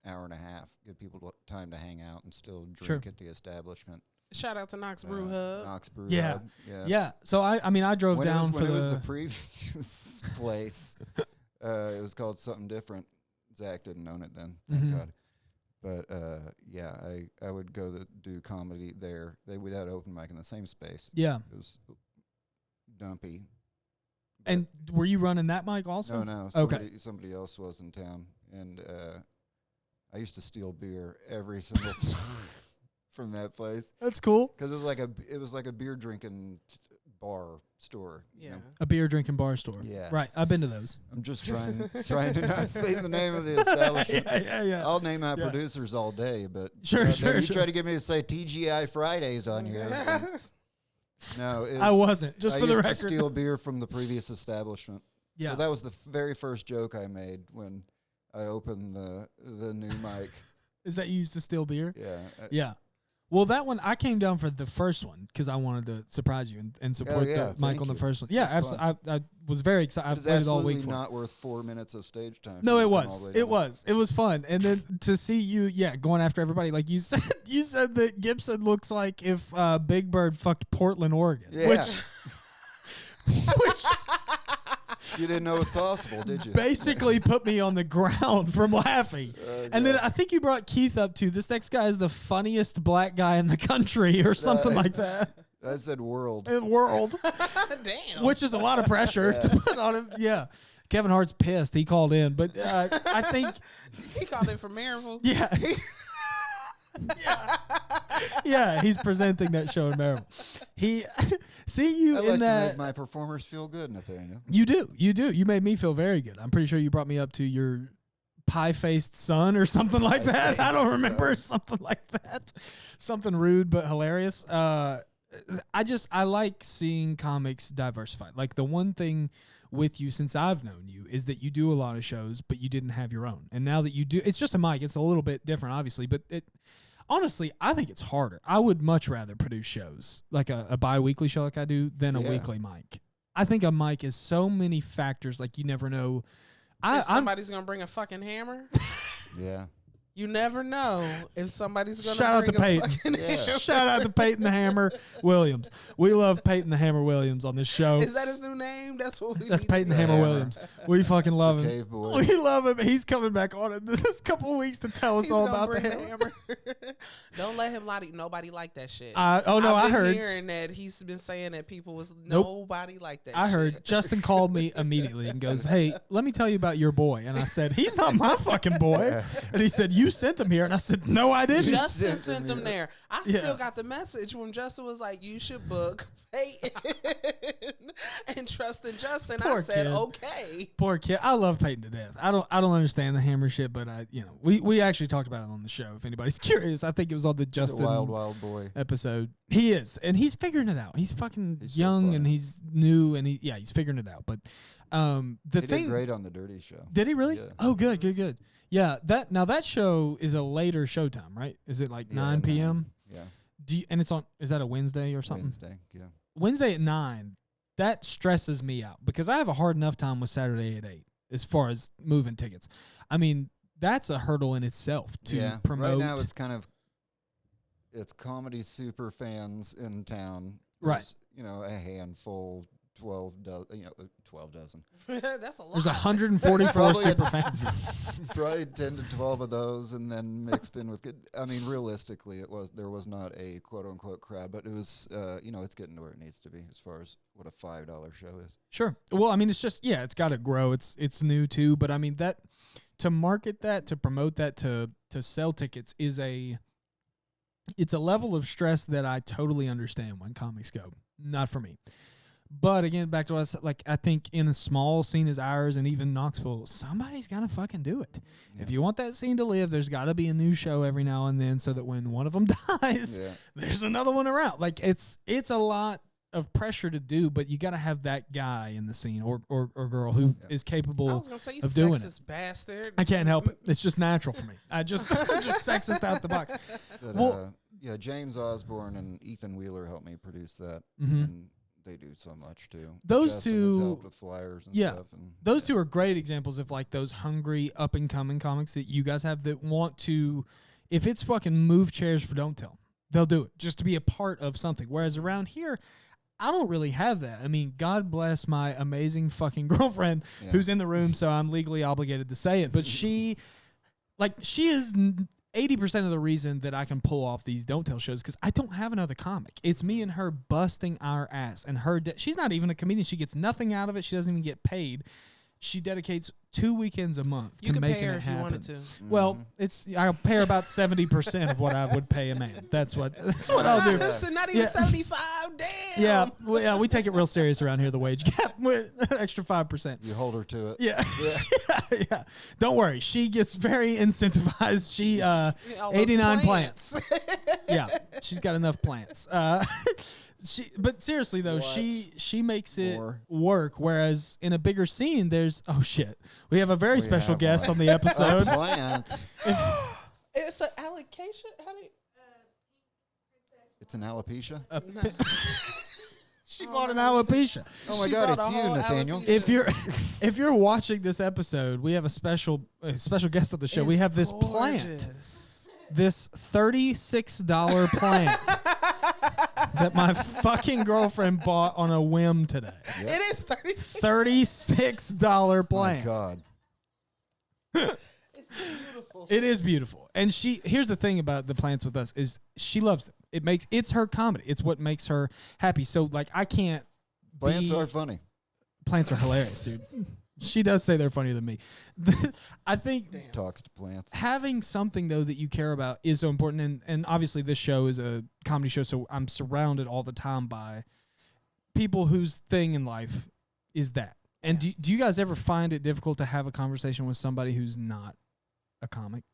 hour and a half, give people time to hang out and still drink at the establishment. Shout out to Knox Brew Hub. Knox Brew Hub. Yeah. So I mean I drove down when it was the previous place. It was called something different. Zach didn't own it then, thank God. But I would go to do comedy there. We had open mic in the same space. Yeah, it was dumpy. And were you running that mic also? No. Somebody else was in town, and I used to steal beer every single time from that place. That's cool because it was like a beer drinking bar store. Yeah, you know? A beer drinking bar store. Yeah, right. I've been to those. I'm just trying to not say the name of the establishment. Yeah. I'll name out producers all day, but sure. You try to get me to say TGI Fridays on here. No, I wasn't. Just for the record, I used to steal beer from the previous establishment. Yeah, so that was the very first joke I made when I opened the new mic. Is that you used to steal beer? Yeah. Yeah. Well, that one, I came down for the first one because I wanted to surprise you and support the mic on the first one. Yeah, absolutely. I was very excited. I played it all week. It was absolutely not worth 4 minutes of stage time. No, it was. It was fun. And then to see you, going after everybody. Like you said that Gibson looks like if Big Bird fucked Portland, Oregon. Yeah. Which You didn't know it was possible, did you? Basically put me on the ground from laughing. And then I think you brought Keith up to, this next guy is the funniest black guy in the country or something like that. I said world. World. Damn. Which is a lot of pressure to put on him. Yeah. Kevin Hart's pissed. He called in. But I think... He called in from Maryville? Yeah. Yeah, he's presenting that show in Maryville. He see you I in like that. to make my performers feel good, Nathaniel. You do. You made me feel very good. I'm pretty sure you brought me up to your pie-faced son or something like that. I don't remember, something like that. Something rude but hilarious. I like seeing comics diversified. Like, the one thing with you since I've known you is that you do a lot of shows, but you didn't have your own. And now that you do, it's just a mic. It's a little bit different, obviously, but honestly, I think it's harder. I would much rather produce shows, like a bi-weekly show like I do, than a weekly mic. I think a mic is so many factors, like you never know. Somebody's going to bring a fucking hammer? Yeah. You never know if somebody's going to Shout out to Peyton. Hammer. Shout out to Peyton the Hammer Williams. We love Peyton the Hammer Williams on this show. Is that his new name? That's what we That's Peyton the Hammer Williams. We fucking love him. Cave boy. We love him. He's coming back on it this couple of weeks to tell us all about the hammer. Don't let him lie to you. Nobody like that shit. I I've heard. been hearing that he's been saying that people was nobody like that. I heard Justin called me immediately and goes, "Hey, let me tell you about your boy." And I said, "He's not my fucking boy." And he said, "You sent him here." And I said, "No, I didn't." Justin sent them there. I still got the message when Justin was like, "You should book Peyton and trust in Justin." Poor I said, kid. "Okay." Poor kid. I love Peyton to death. I don't understand the hammer shit, but we actually talked about it on the show. If anybody's curious, I think it was on the Justin wild boy episode. He is, and he's figuring it out. He's fucking young and he's new, and he's figuring it out. But he did great on the Dirty Show. Did he really? Yeah. Oh, good. Yeah, that show is a later showtime, right? Is it like 9 p.m.? Yeah. And it's on? Is that a Wednesday or something? Wednesday, yeah. Wednesday at 9. That stresses me out because I have a hard enough time with Saturday at 8 as far as moving tickets. I mean, that's a hurdle in itself to promote. Right now, it's comedy super fans in town. There's, right. A handful. 12 dozen. That's a lot. There's 144 super fans. Probably 10 to 12 of those, and then mixed in with good. I mean, realistically, there was not a quote unquote crowd, but it was it's getting to where it needs to be as far as what a $5 show is. Sure. Well, I mean, it's just it's got to grow. It's new too, but I mean that to market that, to promote that, to sell tickets it's a level of stress that I totally understand when comics go. Not for me. But again, back to us, like I think in a small scene as ours and even Knoxville, somebody's got to fucking do it. Yeah. If you want that scene to live, there's got to be a new show every now and then so that when one of them dies, there's another one around. Like it's a lot of pressure to do, but you got to have that guy in the scene or girl who is capable of doing it. Bastard. I can't help it. It's just natural for me. I'm just sexist out the box. But, James Osborne and Ethan Wheeler helped me produce that. Mm-hmm. And they do so much too. Those Justin two has helped with flyers and stuff. And those two are great examples of like those hungry up and coming comics that you guys have that want to, if it's fucking move chairs for Don't Tell, they'll do it just to be a part of something. Whereas around here, I don't really have that. I mean, God bless my amazing fucking girlfriend who's in the room, so I'm legally obligated to say it. But she is 80% of the reason that I can pull off these Don't Tell shows because I don't have another comic. It's me and her busting our ass. And she's not even a comedian. She gets nothing out of it. She doesn't even get paid. She dedicates 2 weekends a month to making it happen. You could pay her if you wanted to. Well, I'll pay her about 70% of what I would pay a man. That's what I'll do. Listen, not even 75. Damn. Yeah, we take it real serious around here. The wage gap with an extra 5%. You hold her to it. Yeah. Don't worry, she gets very incentivized. She 89 plants. Yeah, she's got enough plants. But seriously though, she makes it work. Whereas in a bigger scene, we have a very special guest on the episode. Plant. It's an allocation. How do you? It's an alopecia. She bought an alopecia. Oh my God, it's you, Nathaniel. If you're watching this episode, we have a special guest on the show. We have this plant. This $36 plant that my fucking girlfriend bought on a whim today. Yep. It is $36 plant. My God. It's beautiful. It is beautiful. And here's the thing about the plants with us is she loves them. It's her comedy. It's what makes her happy. So like I can't. Plants are funny. Plants are hilarious, dude. She does say they're funnier than me. I think talks to plants. Having something though that you care about is so important, and obviously this show is a comedy show, so I'm surrounded all the time by people whose thing in life is that. And do you guys ever find it difficult to have a conversation with somebody who's not a comic?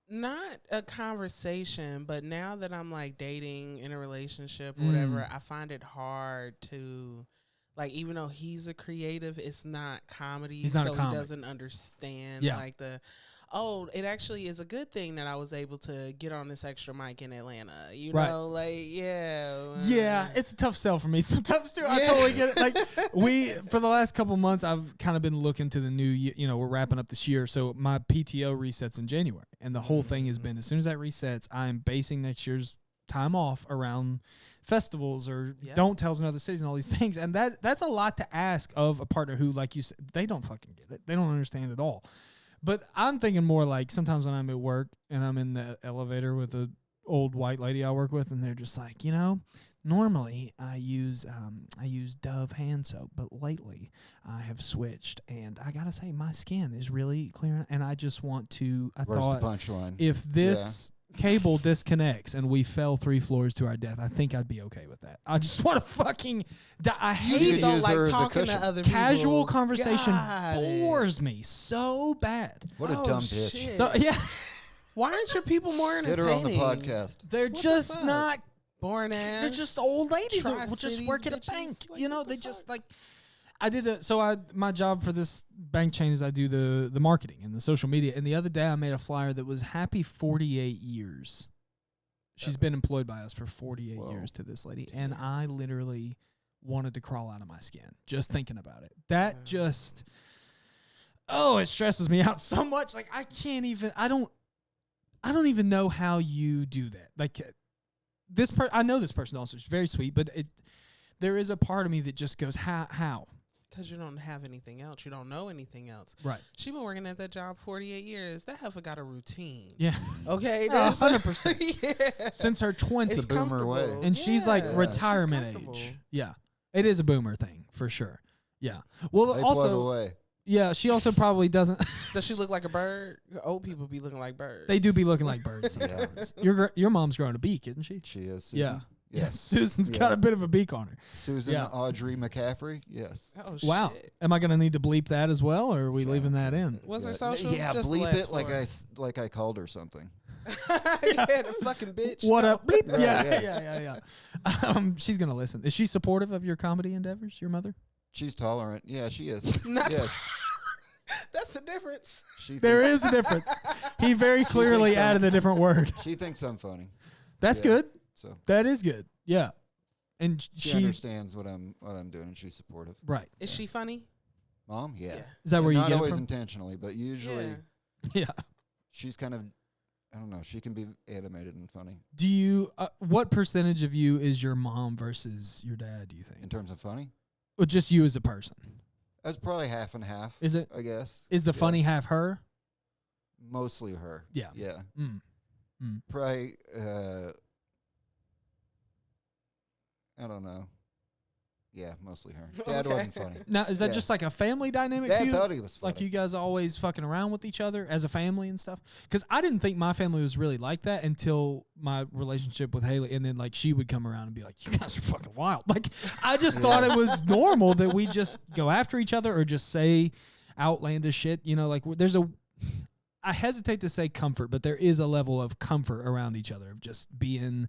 Not a conversation, but now that I'm like dating in a relationship or whatever, I find it hard to. Like, even though he's a creative, it's not comedy. He's not a comic. He doesn't understand like it actually is a good thing that I was able to get on this extra mic in Atlanta. You know, like, Yeah, it's a tough sell for me sometimes too. I totally get it. Like for the last couple months, I've kind of been looking to the new, we're wrapping up this year. So my PTO resets in January. And the whole thing has been, as soon as that resets, I'm basing next year's time off around festivals or don't tells in other cities and all these things, and that's a lot to ask of a partner who, like you said, they don't fucking get it, they don't understand at all. But I'm thinking more like sometimes when I'm at work and I'm in the elevator with a old white lady I work with, and they're just like, normally I use Dove hand soap, but lately I have switched, and I gotta say my skin is really clear, and I just want to. Where's the punchline? If this cable disconnects and we fell 3 floors to our death, I think I'd be okay with that. I just want to fucking die. I hate it. Don't like talking to other people. Casual conversation bores me so bad. What a dumb bitch. Shit. So yeah. Why aren't your people more entertaining? Get her on the podcast. They're just not boring ass. They're just old ladies who will just work at a bank. Like, they just like. My job for this bank chain is I do the marketing and the social media. And the other day I made a flyer that was happy 48 years. She's been employed by us for 48 years to this lady. And I literally wanted to crawl out of my skin just thinking about it. That just, it stresses me out so much. Like I don't even know how you do that. Like I know this person also is very sweet, but there is a part of me that just goes, how? Because you don't have anything else. You don't know anything else. Right. She been working at that job 48 years. That heifer got a routine. Yeah. Okay. 100%. Since her 20s. It's a boomer way. And she's like retirement age. Yeah. It is a boomer thing for sure. Yeah. Well, they also. plug away. Yeah. She also probably doesn't. Does she look like a bird? Old people be looking like birds. They do be looking like birds sometimes. Your mom's growing a beak, isn't she? She is. Susan. Yeah. Yes. Susan's got a bit of a beak on her. Susan Audrey McAffrey, yes. Oh, wow. Shit. Am I going to need to bleep that as well, or are we leaving that in? What's her social? Yeah, just bleep it like I called her something. Yeah, the fucking bitch. What up? Bleep. Right, Yeah. She's going to listen. Is she supportive of your comedy endeavors, your mother? She's tolerant. Yeah, she is. That's the difference. There is a difference. He very clearly added a different word. She thinks I'm funny. That's good. So that is good. Yeah. And she understands what I'm doing, and she's supportive. Right. Is she funny? Mom? Yeah. Is that where you get it from? Not always intentionally, but usually Yeah. She's kind of, I don't know, she can be animated and funny. Do you, what percentage of you is your mom versus your dad, do you think? In terms of funny? Or just you as a person? That's probably half and half. Is it? I guess. Is the funny half her? Mostly her. Yeah. Yeah. Probably, I don't know. Yeah, mostly her. Dad wasn't funny. Now, is that just like a family dynamic? Dad thought he was funny. Like you guys always fucking around with each other as a family and stuff? Because I didn't think my family was really like that until my relationship with Haley. And then like she would come around and be like, you guys are fucking wild. Like I just thought it was normal that we just go after each other or just say outlandish shit. You know, like there's I hesitate to say comfort, but there is a level of comfort around each other of just being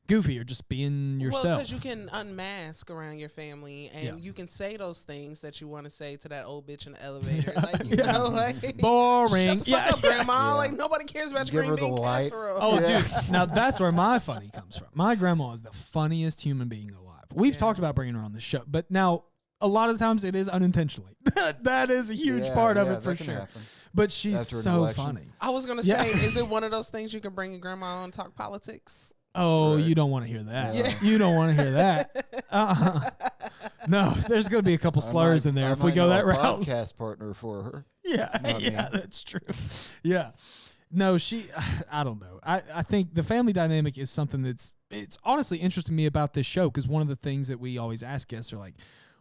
goofy or just being yourself. Well, because you can unmask around your family and you can say those things that you want to say to that old bitch in the elevator. Like, you know, like boring. Shut the fuck up, grandma. Like nobody cares about your green bean casserole. Oh, dude. Now that's where my funny comes from. My grandma is the funniest human being alive. We've talked about bringing her on the show, but now a lot of times it is unintentionally. That is a huge part of it for sure. Happen. But she's so funny. I was going to say, is it one of those things you can bring your grandma on and talk politics? Oh, Right. you don't want to hear that. Yeah. You don't want to hear that. No, there's going to be a couple slurs in there if we go that route. Podcast partner for her. Yeah, that's true. Yeah. No, I don't know. I think the family dynamic is something it's honestly interesting to me about this show, because one of the things that we always ask guests are like,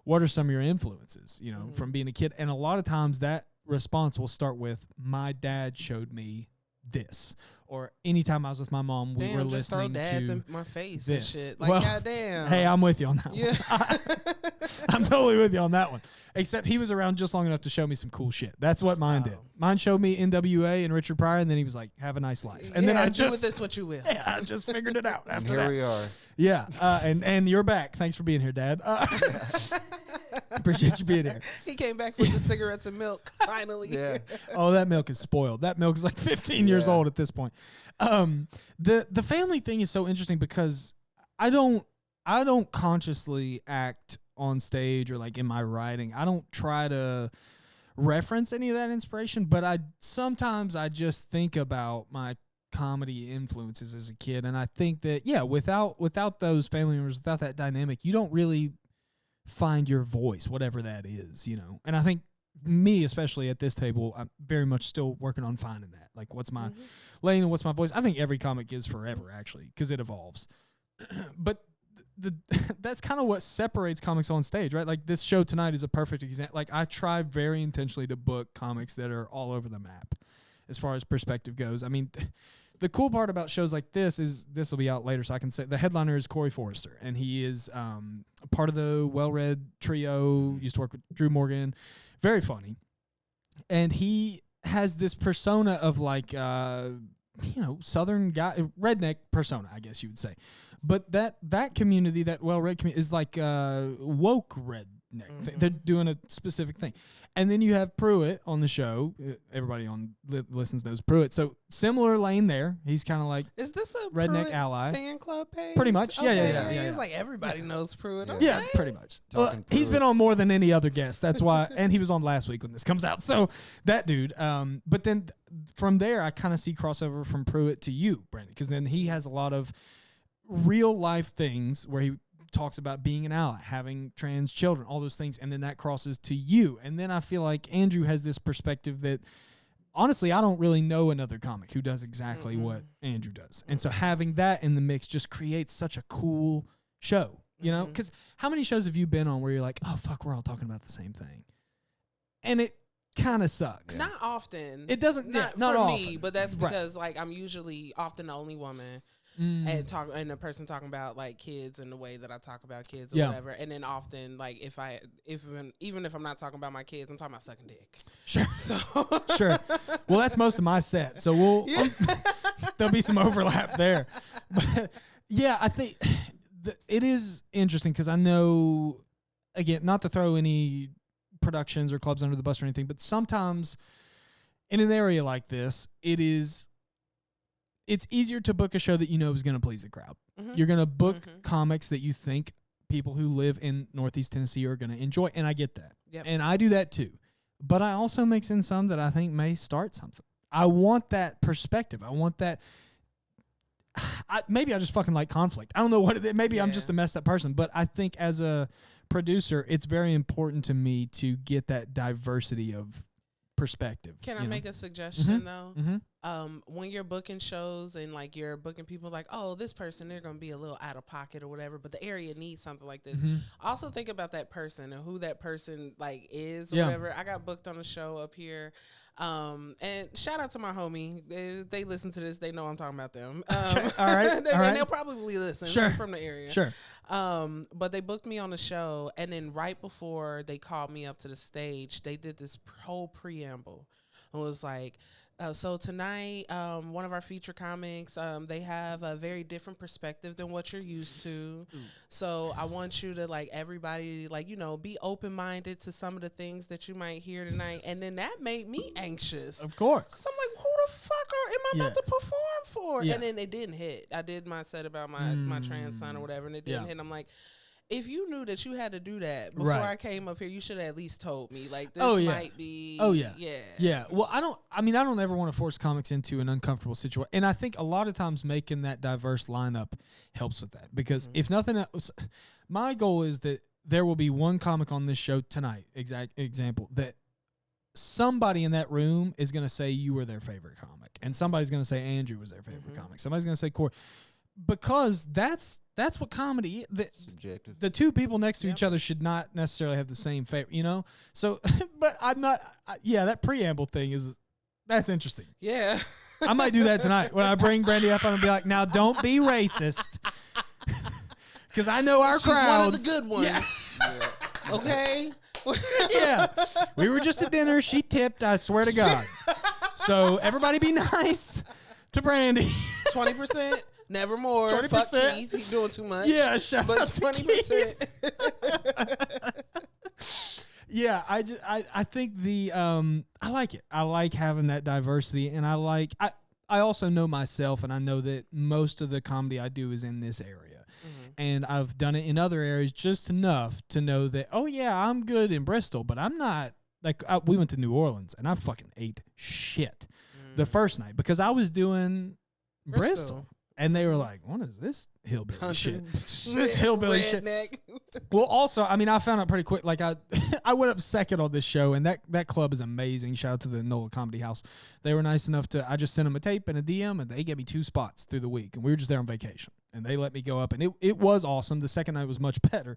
what are some of your influences, from being a kid? And a lot of times that response will start with, my dad showed me this. Or anytime I was with my mom, we were just listening throw dads to in my face this. and shit. Like, well, goddamn. Hey, I'm with you on that Yeah. one. I'm totally with you on that one. Except he was around just long enough to show me some cool shit. That's what mine did. Mine showed me NWA and Richard Pryor, and then he was like, have a nice life. And then I do with this what you will. Yeah, I just figured it out after And that. here we are. Yeah, and you're back. Thanks for being here, Dad. Appreciate you being here. He came back with the cigarettes and milk, finally. Yeah. Oh, that milk is spoiled. That milk is like 15 years old at this point. The family thing is so interesting because I don't consciously act on stage or like in my writing. I don't try to reference any of that inspiration, but sometimes I just think about my comedy influences as a kid, and I think that without those family members, without that dynamic, you don't really find your voice, whatever that is, And I think me, especially at this table, I'm very much still working on finding that. Like, what's my lane and what's my voice? I think every comic is forever, actually, because it evolves. But that's kind of what separates comics on stage, right? Like, this show tonight is a perfect example. Like, I try very intentionally to book comics that are all over the map as far as perspective goes. I mean, the cool part about shows like this is, this will be out later, so I can say the headliner is Corey Forrester, and he is a part of the Well-Read trio, used to work with Drew Morgan, very funny. And he has this persona of like, Southern guy, redneck persona, I guess you would say. But that community, that Well-Read community, is like woke redneck. They're doing a specific thing. And then you have Pruitt on the show. Everybody on listens knows Pruitt. So similar lane there. He's kind of like, is this a redneck Pruitt aya fan club page? Pretty much. Okay. Yeah. It's like everybody knows Pruitt. Yeah. Okay. Yeah, pretty much. Talkin' Well, he's been Pruitts. on more than any other guest. That's why. And he was on last week when this comes out. So that dude. But then from there, I kind of see crossover from Pruitt to you, Brandon, because then he has a lot of real life things where he talks about being an ally, having trans children, all those things, and then that crosses to you. And then I feel like Andrew has this perspective that, honestly, I don't really know another comic who does exactly what Andrew does. And so having that in the mix just creates such a cool show, Because how many shows have you been on where you're like, oh, fuck, we're all talking about the same thing? And it kind of sucks. Not often. It doesn't, not for often. me, but that's because like I'm usually often the only woman. And the person talking about like kids and the way that I talk about kids or whatever, and then often like even if I'm not talking about my kids, I'm talking about sucking dick. Sure. So Sure. Well, that's most of my set, so there'll be some overlap there. But yeah, I think it is interesting because I know, again, not to throw any productions or clubs under the bus or anything, but sometimes in an area like this, it's easier to book a show that you know is going to please the crowd. You're going to book comics that you think people who live in Northeast Tennessee are going to enjoy, and I get that. Yep. And I do that too. But I also mix in some that I think may start something. I want that perspective. I want that. Maybe I just fucking like conflict. I don't know what it is. Maybe I'm just a messed up person, but I think as a producer, it's very important to me to get that diversity of perspective. Can I make a suggestion though? When you're booking shows and like you're booking people like, oh, this person, they're going to be a little out of pocket or whatever, but the area needs something like this. Also think about that person and who that person like is or whatever. I got booked on a show up here. And shout out to my homie. They listen to this. They know I'm talking about them. Okay. All right. And they'll probably listen. Sure. From the area. Sure. But they booked me on the show, and then right before they called me up to the stage, they did this whole preamble. It was like, so tonight, one of our feature comics, they have a very different perspective than what you're used to. So I want you to like everybody, like, be open-minded to some of the things that you might hear tonight. And then that made me anxious. Of course. 'Cause I'm like, who the fuck am I about to perform for? And then it didn't hit. I did my set about my trans son or whatever, and it didn't hit. And I'm like, if you knew that you had to do that before I came up here, you should have at least told me. Like, this might be. Oh, yeah. Yeah. Well, I don't ever want to force comics into an uncomfortable situation. And I think a lot of times making that diverse lineup helps with that. Because if nothing else, my goal is that there will be one comic on this show tonight, example, that somebody in that room is going to say you were their favorite comic. And somebody's going to say Andrew was their favorite comic. Somebody's going to say Corey. Because that's what comedy is. Subjective. The two people next to each other should not necessarily have the same favorite, you know? So, but I'm not, that preamble thing that's interesting. Yeah. I might do that tonight. When I bring Brandi up, I'm going to be like, now don't be racist. Because I know our She's crowds. one of the good ones. Yeah. Okay? Yeah. We were just at dinner. She tipped, I swear to God. So everybody be nice to Brandi. 20%. Never more. 20%. Fuck Keith. He's doing too much. Yeah, shout out to 20%. Yeah, I think I like it. I like having that diversity, and I also know myself, and I know that most of the comedy I do is in this area. And I've done it in other areas just enough to know that, oh yeah, I'm good in Bristol, but I'm not like we went to New Orleans and I fucking ate shit the first night because I was doing Bristol. And they were like, what is this hillbilly shit? This hillbilly redneck. shit. Well, also, I mean, I found out pretty quick. Like, I went up second on this show, and that club is amazing. Shout out to the NOLA Comedy House. They were nice enough I just sent them a tape and a DM, and they gave me 2 spots through the week. And we were just there on vacation. And they let me go up, and it was awesome. The second night was much better.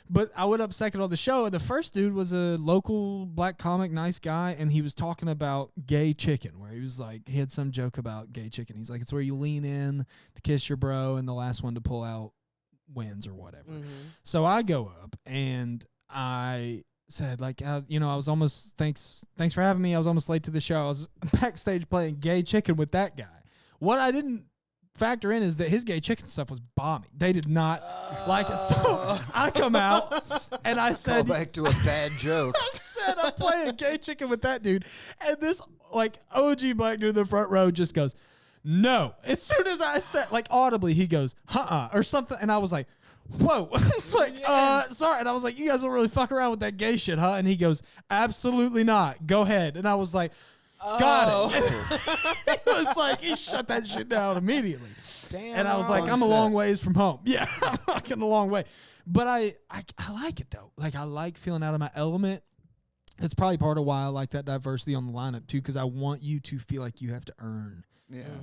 But I went up second on the show, and the first dude was a local black comic, nice guy, and he was talking about gay chicken, where he was like, he had some joke about gay chicken. He's like, it's where you lean in to kiss your bro, and the last one to pull out wins or whatever. So I go up, and I said, like, I was almost, thanks for having me. I was almost late to the show. I was backstage playing gay chicken with that guy. What I didn't factor in is that his gay chicken stuff was bombing. They did not like it. So I come out and I said, call back to a bad joke. I said, I'm playing gay chicken with that dude. And this like OG black dude in the front row just goes, no. As soon as I said, like audibly, he goes, or something. And I was like, whoa. I was like, sorry. And I was like, you guys don't really fuck around with that gay shit, huh? And he goes, absolutely not. Go ahead. And I was like, got it. It was like, he shut that shit down immediately. Damn. And I was like, I'm a long ways from home. Yeah, I'm fucking a long way. But I like it, though. Like, I like feeling out of my element. It's probably part of why I like that diversity on the lineup, too, because I want you to feel like you have to earn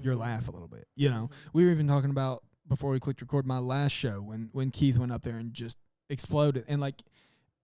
your laugh a little bit. You know, we were even talking about, before we clicked record, my last show when Keith went up there and just exploded. And, like,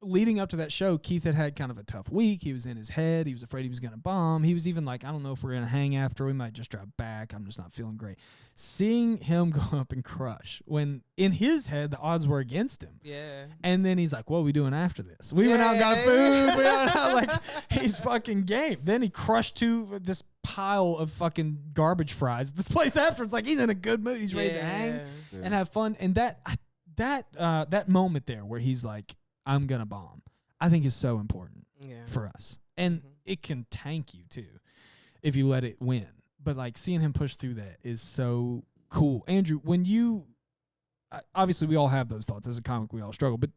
leading up to that show, Keith had kind of a tough week. He was in his head. He was afraid he was going to bomb. He was even like, I don't know if we're going to hang after. We might just drive back. I'm just not feeling great. Seeing him go up and crush when in his head, the odds were against him. Yeah. And then he's like, what are we doing after this? We went out and got food. We went out, like, he's fucking game. Then he crushed this pile of fucking garbage fries. This place after, it's like he's in a good mood. He's ready to hang and have fun. And that moment there where he's like, I'm going to bomb, I think is so important for us. And it can tank you, too, if you let it win. But, like, seeing him push through that is so cool. Andrew, when you – obviously, we all have those thoughts. As a comic, we all struggle. But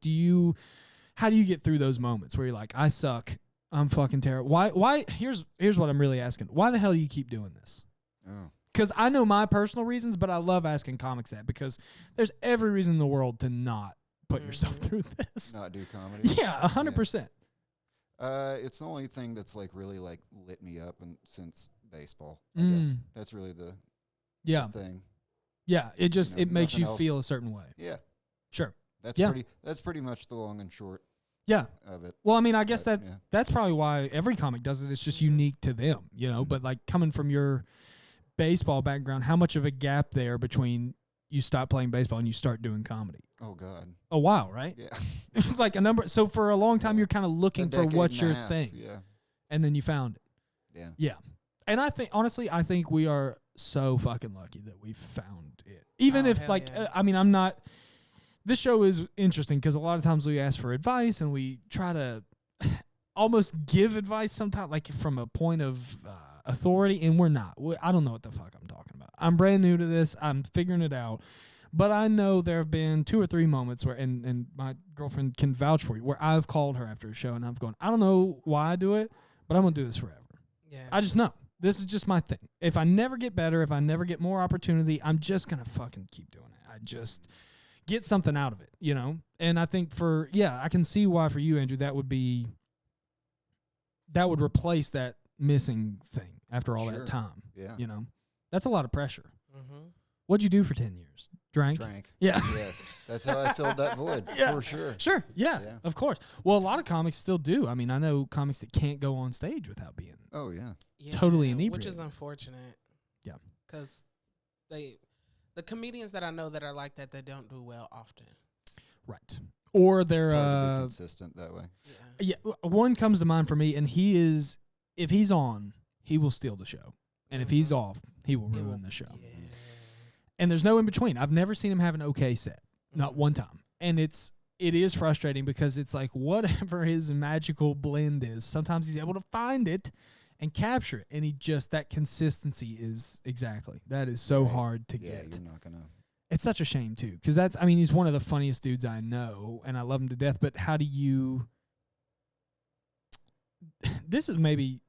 how do you get through those moments where you're like, I suck, I'm fucking terrible? Why? Here's what I'm really asking. Why the hell do you keep doing this? Oh. Because I know my personal reasons, but I love asking comics that because there's every reason in the world to not put yourself through this. Not do comedy. Yeah, 100%. It's the only thing that's like really like lit me up since baseball. I guess that's really the thing. Yeah, it just it makes you feel a certain way. Yeah, sure. That's pretty much the long and short. Yeah. Of it. Well, I mean, I guess that's probably why every comic does it. It's just unique to them, you know. But like coming from your baseball background, how much of a gap there between you stop playing baseball and you start doing comedy? Oh God. A while, right? Yeah. Like a number. So for a long time, you're kind of looking for what's your thing. Yeah. And then you found it. Yeah. Yeah. And I think, honestly, we are so fucking lucky that we found it. Even if, like, I mean, I'm not. This show is interesting because a lot of times we ask for advice and we try to almost give advice sometimes, like from a point of authority, and we're not. I don't know what the fuck I'm talking about. I'm brand new to this. I'm figuring it out. But I know there have been 2 or 3 moments where, and my girlfriend can vouch for you, where I've called her after a show and I've gone, I don't know why I do it, but I'm going to do this forever. Yeah. I just know. This is just my thing. If I never get better, if I never get more opportunity, I'm just going to fucking keep doing it. I just get something out of it, you know? And I think I can see why for you, Andrew, that would replace that missing thing after all that time. Yeah. You know? That's a lot of pressure. Mm-hmm. What'd you do for 10 years? Drank? Yeah. Yes. That's how I filled that void, for sure. Sure. Yeah, of course. Well, a lot of comics still do. I mean, I know comics that can't go on stage without being totally inebriated. Which is unfortunate. Yeah. Because the comedians that I know that are like that, they don't do well often. Right. Or they're it's hard to be consistent that way. Yeah. One comes to mind for me, and if he's on, he will steal the show. And if he's off, he will ruin the show. Yeah. And there's no in between. I've never seen him have an okay set. Not one time. And it is frustrating because it's like whatever his magical blend is, sometimes he's able to find it and capture it. And that consistency is that is so hard to get. Yeah, you're not going to. It's such a shame too. Because he's one of the funniest dudes I know and I love him to death. But how do you, this is maybe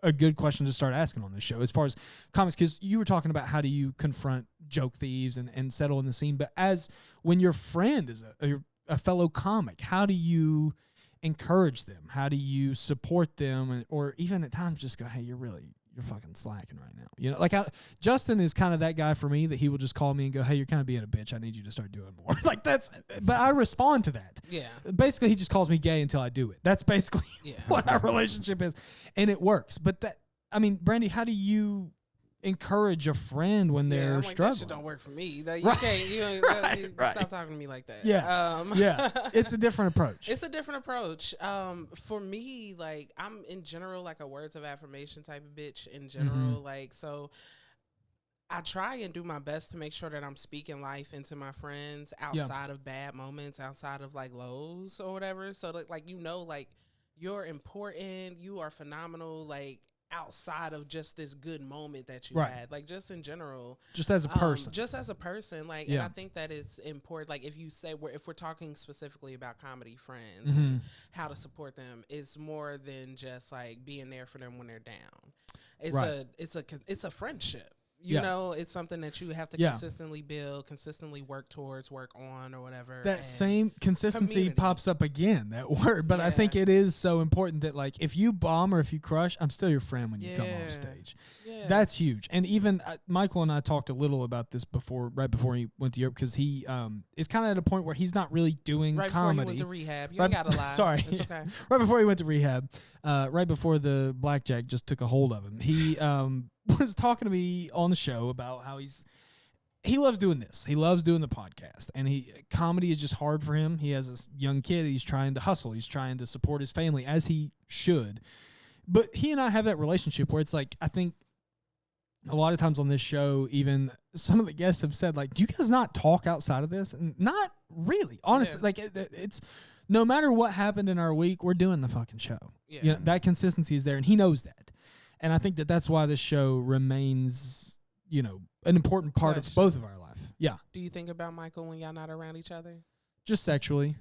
a good question to start asking on this show as far as comics, because you were talking about how do you confront joke thieves and settle in the scene, but when your friend is a fellow comic, how do you encourage them? How do you support them? Or even at times just go, hey, you're fucking slacking right now. You know, like Justin is kind of that guy for me that he will just call me and go, hey, you're kind of being a bitch. I need you to start doing more. But I respond to that. Yeah. Basically, he just calls me gay until I do it. That's basically what our relationship is. And it works. But Brandi, how do you encourage a friend when they're struggling? That shit don't work for me. You can't. You stop talking to me like that. Yeah, it's a different approach. It's a different approach. For me, like I'm in general like a words of affirmation type of bitch in general. Like so, I try and do my best to make sure that I'm speaking life into my friends outside of bad moments, outside of like lows or whatever. So that like you're important, you are phenomenal, like outside of just this good moment that you had, like just in general, just as a person, like, and I think that it's important. Like if you say if we're talking specifically about comedy friends, and how to support them is more than just like being there for them when they're down. It's a friendship. You know, it's something that you have to consistently build, consistently work towards, work on, or whatever. That same consistency pops up again, that word. But I think it is so important that, like, if you bomb or if you crush, I'm still your friend when you come off stage. Yeah. That's huge. And even Michael and I talked a little about this right before he went to Europe, because he is kind of at a point where he's not really doing comedy. Right before he went to rehab. You ain't got to lie. Sorry. It's okay. Right before he went to rehab, right before the blackjack just took a hold of him, he was talking to me on the show about how he loves doing this. He loves doing the podcast, and comedy is just hard for him. He has a young kid. He's trying to hustle. He's trying to support his family as he should. But he and I have that relationship where it's like, I think a lot of times on this show, even some of the guests have said, like, do you guys not talk outside of this? And not really, honestly. Like it's no matter what happened in our week, we're doing the fucking show. Yeah. You know, that consistency is there, and he knows that. And I think that's why this show remains, you know, an important part of both of our life. Yeah. Do you think about Michael when y'all not around each other? Just sexually.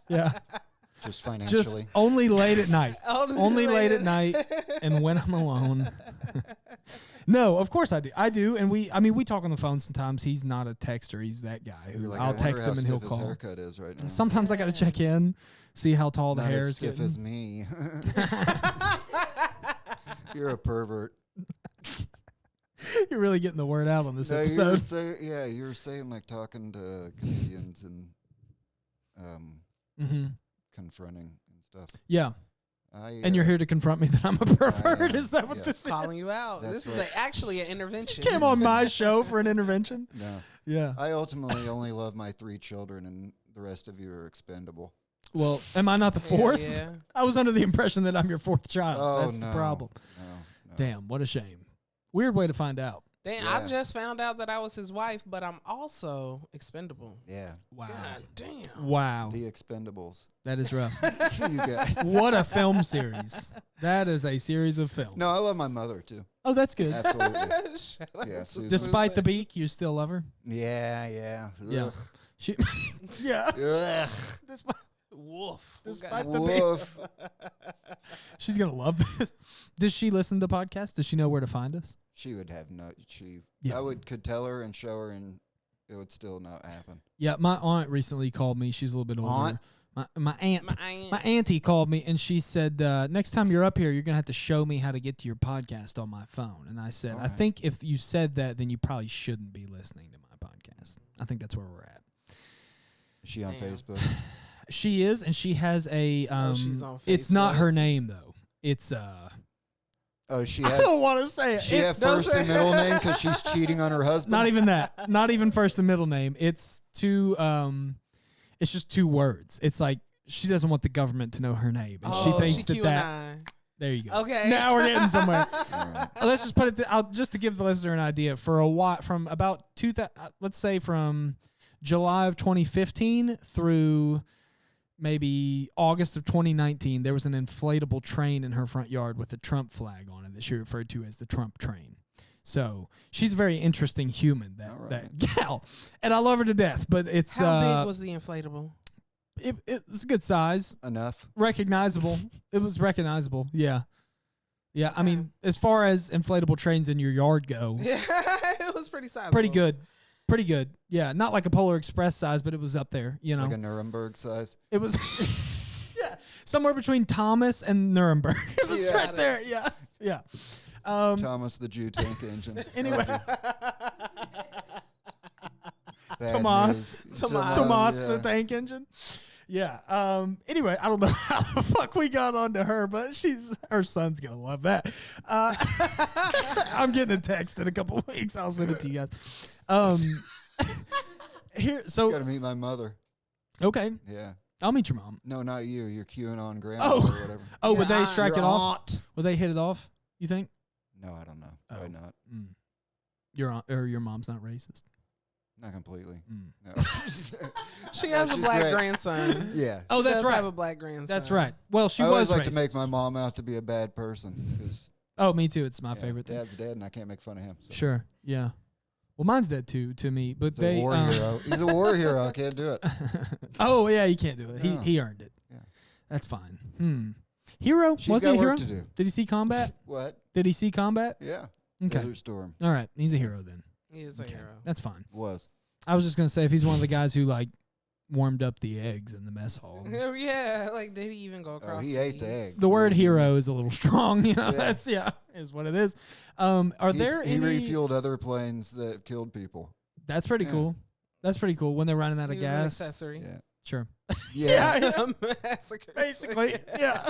Yeah. Just financially. Just only late at night. only late at night and when I'm alone. No, of course I do. I do, and we talk on the phone sometimes. He's not a texter. He's that guy who I'll text him and he'll call. His haircut is right now. Sometimes I got to check in, see how tall the hair is. Not as stiff as me. You're a pervert. You're really getting the word out on this episode. You were saying like talking to comedians and confronting and stuff. Yeah. And you're here to confront me that I'm a pervert? Is that what this is? Calling you out. This is actually an intervention. You came on my show for an intervention? No. Yeah. I ultimately only love my 3 children, and the rest of you are expendable. Well, am I not the 4th? Yeah. I was under the impression that I'm your 4th child. Oh, That's the problem. No. Damn, what a shame. Weird way to find out. Then I just found out that I was his wife, but I'm also expendable. Yeah. Wow. God damn. Wow. The Expendables. That is rough. You guys. What a film series. That is a series of films. No, I love my mother too. Oh, that's good. Absolutely. Yeah, Despite the beak, you still love her? Yeah. Yeah. She, yeah. Ugh. Despite the beak. She's going to love this. Does she listen to podcasts? Does she know where to find us? She would have no. Yeah. I could tell her and show her, and it would still not happen. Yeah, my aunt recently called me. She's a little bit older. Aunt? My auntie called me, and she said, next time you're up here, you're going to have to show me how to get to your podcast on my phone. And I said, I think if you said that, then you probably shouldn't be listening to my podcast. I think that's where we're at. Is she on Facebook? She is, and she has a. She's on Facebook. It's not her name, though. It's. She I had. don't want to say it. She had first and middle name because she's cheating on her husband. Not even that. Not even first and middle name. It's two. It's just two words. It's like she doesn't want the government to know her name, and she thinks that. There you go. Okay. Now we're getting somewhere. Right. Let's just put it out just to give the listener an idea. For a while, from about let's say from July of 2015 through maybe August of 2019, there was an inflatable train in her front yard with a Trump flag on it that she referred to as the Trump train. So she's a very interesting human, that gal, and I love her to death. But it's how big was the inflatable? It was a good size, Enough. recognizable. It was recognizable. Yeah. I mean, as far as inflatable trains in your yard go, Yeah, it was pretty sizable. Pretty good. Yeah, not like a Polar Express size, but it was up there, you know. Like a Nuremberg size. It was somewhere between Thomas and Nuremberg. It was right there. Yeah. Thomas the Jew tank engine. Anyway. Tomas the tank engine. Yeah. Anyway, I don't know how the fuck we got onto her, but her son's gonna love that. I'm getting a text in a couple of weeks. I'll send it to you guys. So gotta meet my mother. Okay. Yeah. I'll meet your mom. No, not you. Your QAnon grandma or whatever. Oh, would they strike it off? Aunt. Would they hit it off? You think? No, I don't know. Probably not. Your aunt or your mom's not racist. Not completely. No. She has a black grandson. Yeah. Oh, that's right. Have a black grandson. That's right. Well, she I was always like racist. to make my mom out to be a bad person. Oh, me too. It's my favorite thing. Dad's dead, and I can't make fun of him. So. Sure. Yeah. Well, mine's dead too to me, but He's a war hero. He's a war hero. I can't do it. Oh yeah, you can't do it. No. He earned it. Yeah. That's fine. Hero? She's was got he a hero? work to do. Did he see combat? What? Did he see combat? Yeah. Okay. Desert Storm. All right. He's a hero then. He is a hero. That's fine. Was. I was just gonna say if he's one of the guys who like warmed up the eggs in the mess hall. Yeah, like did he even go across? He ate the eggs. The word hero is a little strong, you know. Yeah. That's is what it is. He refueled other planes that killed people. That's pretty cool. That's pretty cool when they're running out of gas. An accessory. Yeah. Sure. Yeah. Massacre. Basically. Yeah.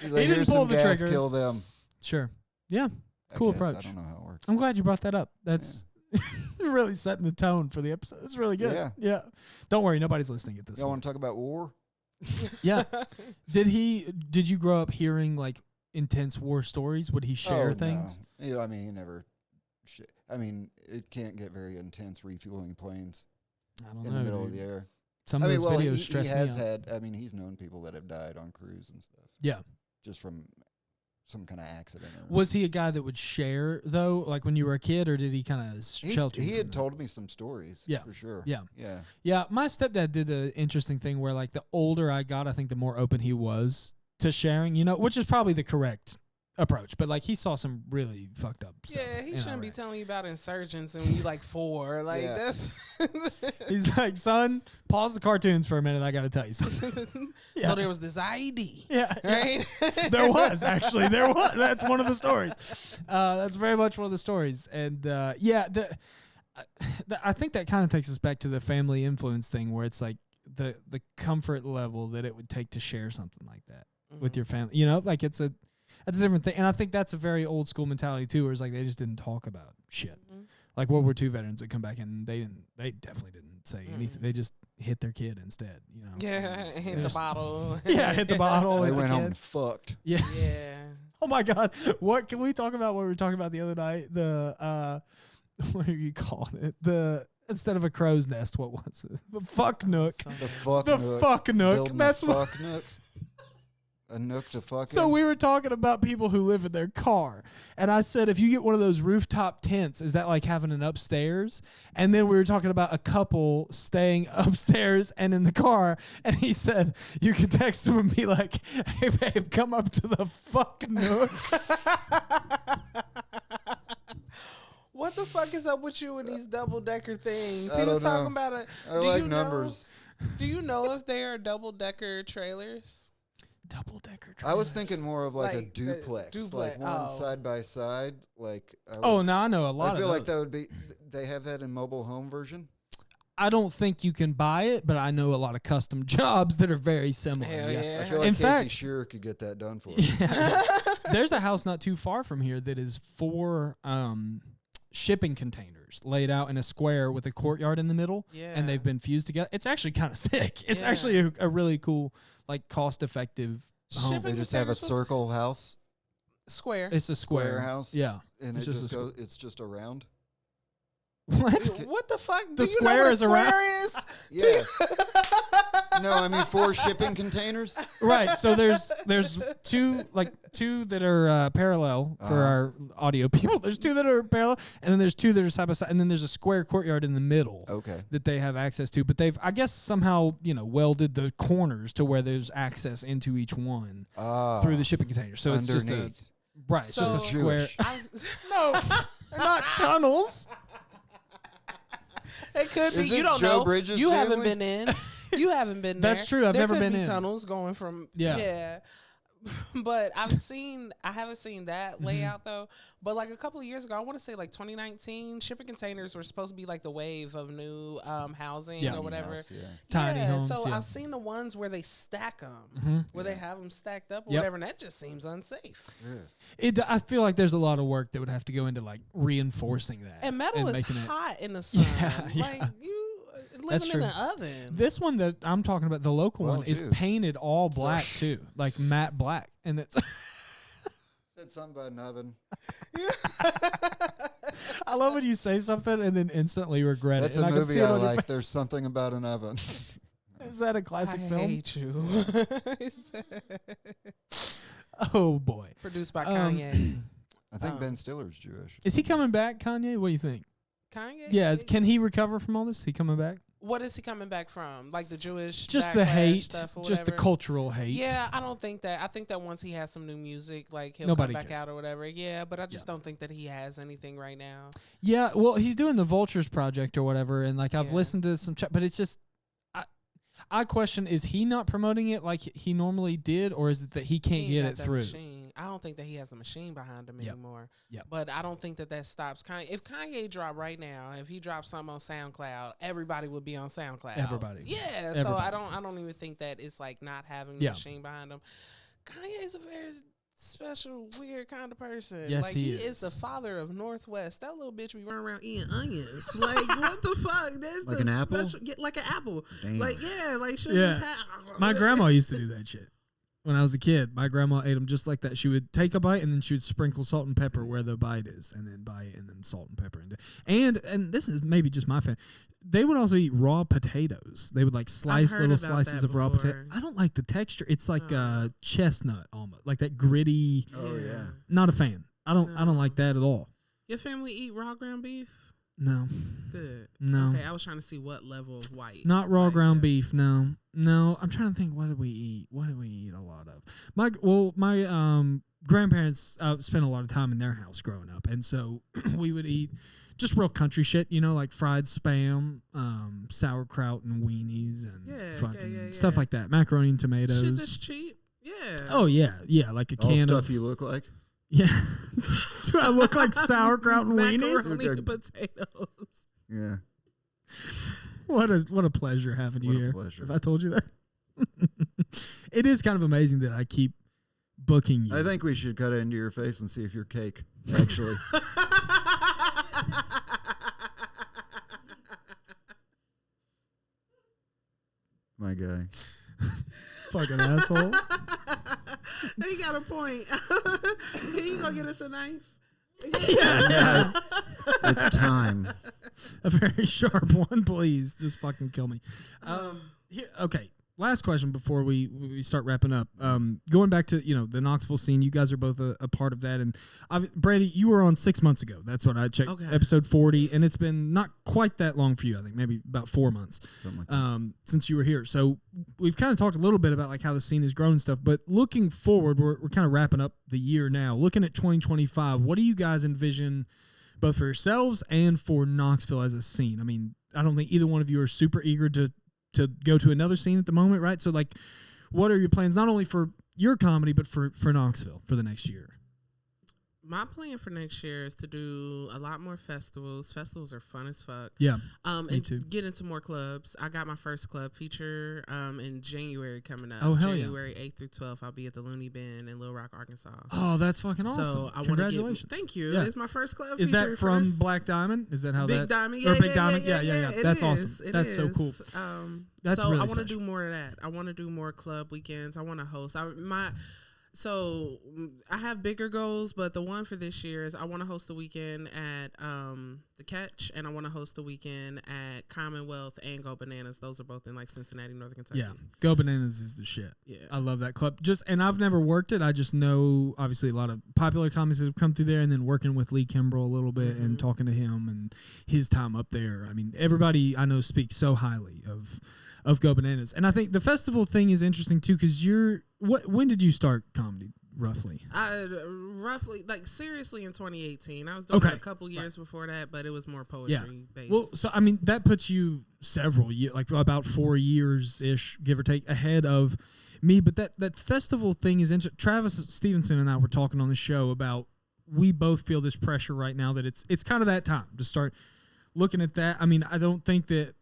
He's like, He didn't pull the gas, trigger. Kill them. Sure. Yeah. Cool approach. I don't know how it works. I'm glad you brought that up. That's really setting the tone for the episode. It's really good. Yeah. Don't worry, nobody's listening at this Y'all point. want to talk about war? Yeah. Did you grow up hearing like intense war stories? Would he share things? No. Yeah, I mean, he never. I mean, it can't get very intense refueling planes in the middle of the air. Some of those videos stress me out. He's known people that have died on cruise and stuff. Yeah. Just from some kind of accident. Was he a guy that would share though, like when you were a kid, or did he kind of shelter? He had told me some stories. Yeah, for sure. Yeah. My stepdad did an interesting thing where, like, the older I got, I think the more open he was to sharing. You know, which is probably the correct approach. But like, he saw some really fucked up stuff. Yeah, he shouldn't be telling you about insurgents and when you like 4. Like that's. He's like, son, pause the cartoons for a minute. I got to tell you something. So there was this IED. Yeah. Right? There was. That's one of the stories. That's very much one of the stories. And I think that kind of takes us back to the family influence thing where it's like the comfort level that it would take to share something like that with your family. You know, like that's a different thing. And I think that's a very old school mentality too, where it's like they just didn't talk about shit. Like World War II veterans that come back and they definitely didn't say anything. They just hit their kid instead, you know. Yeah, hit the bottle. Yeah, hit the bottle. They went home and fucked. Yeah. Yeah. Oh my God. What can we talk about what we were talking about the other night? what are you calling it? Instead of a crow's nest, what was it? The fuck nook. The fuck nook. Building That's a what. fuck nook. A nook to fuck So in? we were talking about people who live in their car, and I said, if you get one of those rooftop tents, is that like having an upstairs? And then we were talking about a couple staying upstairs and in the car, and he said you could text him and be like, "Hey babe, come up to the fuck nook." What the fuck is up with you and these double-decker things? I He was don't know. talking about it. I like numbers. Do you know if they are double-decker trailers? Double-decker. I was thinking more of like a Like, duplex, duplex, like one oh. side by side. Like Oh no, I know a lot. I feel of like those. that would be. They have that in mobile home version. I don't think you can buy it, but I know a lot of custom jobs that are very similar. Hell yeah. I feel like In Casey fact- Shearer could get that done for us. Yeah. There's a house not too far from here that is 4 shipping containers laid out in a square with a courtyard in the middle, Yeah. and they've been fused together. It's actually kind of sick. It's Yeah. actually a really cool, like, cost-effective home. Shipping They just have a containers was- circle house, Square. It's a square. square house, Yeah. and It's it just just a goes. It's just around. What? What the fuck? The Do you square know what is a around- square is? Yes. No, I mean 4 shipping containers. Right. So there's two that are parallel for our audio people. There's 2 that are parallel, and then there's 2 that are side by side, and then there's a square courtyard in the middle. Okay. That they have access to, but they've, I guess, somehow, welded the corners to where there's access into each one through the shipping container. So it's just underneath. it's just a So- square. Jewish. No, they're not tunnels. It could be. Is You this don't Joe know. Bridges' You haven't family? been in. You haven't been there. That's true. I've There never could been be in. tunnels going from. Yeah. Yeah. But I haven't seen that layout though. But like a couple of years ago, I want to say like 2019, shipping containers were supposed to be like the wave of new housing Yeah. or whatever. House, yeah. Tiny homes, So yeah. I've seen the ones where they stack them, where they have them stacked up or Yep. whatever, and that just seems unsafe. Yeah. I feel like there's a lot of work that would have to go into like reinforcing that. And metal is making it. hot in the sun. Yeah. Like you That's living in true. an oven. This one that I'm talking about, the local Well, one, is geez. painted all black too, like matte black, and it's. Said something about an oven. I love when you say something and then instantly regret That's it. a And I can see movie it I on your like. There's something about an oven. face. Is that a classic I film? hate you. Oh boy. Produced by Kanye. I think Ben Stiller's Jewish. Is he coming back, Kanye? What do you think? Kanye? Yeah, can he recover from all this? Is he coming back? What is he coming back from? Like the Jewish Just the backlash hate, stuff or just the whatever? cultural hate. Yeah, I don't think that. I think that once he has some new music, like he'll Nobody come back cares. out or whatever. Yeah, but I just don't think that he has anything right now. Yeah, well, he's doing the Vultures project or whatever, and like I've Yeah. listened to some, but it's just, I question: is he not promoting it like he normally did, or is it that he can't He get ain't it got that through? machine. I don't think that he has a machine behind him Yep. anymore. Yep. But I don't think that stops Kanye. If Kanye dropped right now, if he dropped something on SoundCloud, everybody would be on SoundCloud. Everybody. Yeah. So Everybody. I don't even think that it's like not having the Yeah. machine behind him. Kanye is a very special, weird kind of person. Yes, like he is is. the father of Northwest. That little bitch be running around eating onions. Like what the fuck? That's Like the an apple? special- yeah, like an apple. Damn. Like yeah, like she Yeah. just have My grandma used to do that shit. When I was a kid, my grandma ate them just like that. She would take a bite and then she would sprinkle salt and pepper where the bite is, and then bite and then salt and pepper. And this is maybe just my fan. They would also eat raw potatoes. They would like slice heard little about slices that of raw potato. before. I don't like the texture. It's like No. chestnut almost, like that gritty. Oh, yeah. Not a fan. I don't No. like that at all. Your family eat raw ground beef? No, Good. no. Okay, I was trying to see what level of white. Not raw Like, ground yeah. beef. No. I'm trying to think. What did we eat? What did we eat a lot of? My grandparents spent a lot of time in their house growing up, and so we would eat just real country shit. Like fried spam, sauerkraut and weenies, and fucking stuff like that. Macaroni and tomatoes. Shit that's cheap. Yeah. Oh yeah, like a All can stuff of. you look like. Yeah. Do I look like sauerkraut and weenies? Macaroni Look and potatoes. Yeah. What a pleasure having you What a here. pleasure. If I told you that. It is kind of amazing that I keep booking you. I think we should cut it into your face and see if you're cake, actually. My guy. Fucking asshole. He got a point. Can you go get us a knife? Yeah. It's time. A very sharp one, please. Just fucking kill me. Okay. Last question before we start wrapping up. Going back to the Knoxville scene, you guys are both a part of that, and Brandi, you were on 6 months ago. That's what I checked. Okay. Episode 40, and it's been not quite that long for you. I think maybe about 4 months since you were here. So we've kind of talked a little bit about like how the scene has grown and stuff. But looking forward, we're kind of wrapping up the year now. Looking at 2025, what do you guys envision, both for yourselves and for Knoxville as a scene? I mean, I don't think either one of you are super eager to go to another scene at the moment, right? So, like, what are your plans, not only for your comedy, but for Knoxville for the next year? My plan for next year is to do a lot more festivals. Festivals are fun as fuck. Yeah, me too. Get into more clubs. I got my first club feature in January coming up. Oh, hell January 8th through 12th. I'll be at the Looney Bin in Little Rock, Arkansas. Oh, that's fucking awesome. So I Congratulations. Thank you. Yeah. It's my first club Is feature. That from Black Diamond? Is that how Big that? Diamond? Yeah, Big Diamond. Yeah. That's awesome. That's so cool. That's so really I want to special. do more of that. I want to do more club weekends. I want to host. So I have bigger goals, but the one for this year is I want to host a weekend at the Catch, and I want to host a weekend at Commonwealth and Go Bananas. Those are both in like Cincinnati, Northern Kentucky. Yeah, Go Bananas is the shit. Yeah, I love that club. And I've never worked it. I just know obviously a lot of popular comics have come through there, and then working with Lee Kimbrell a little bit and talking to him and his time up there. I mean, everybody I know speaks so highly of Go Bananas. And I think the festival thing is interesting too, because when did you start comedy roughly? Roughly, like seriously in 2018. I was doing it a couple years before that, but it was more poetry based. Well, so I mean that puts you several years, like about 4 years ish, give or take, ahead of me. But that festival thing is interesting. Travis Stevenson and I were talking on the show about, we both feel this pressure right now that it's kind of that time to start looking at that. I mean, I don't think that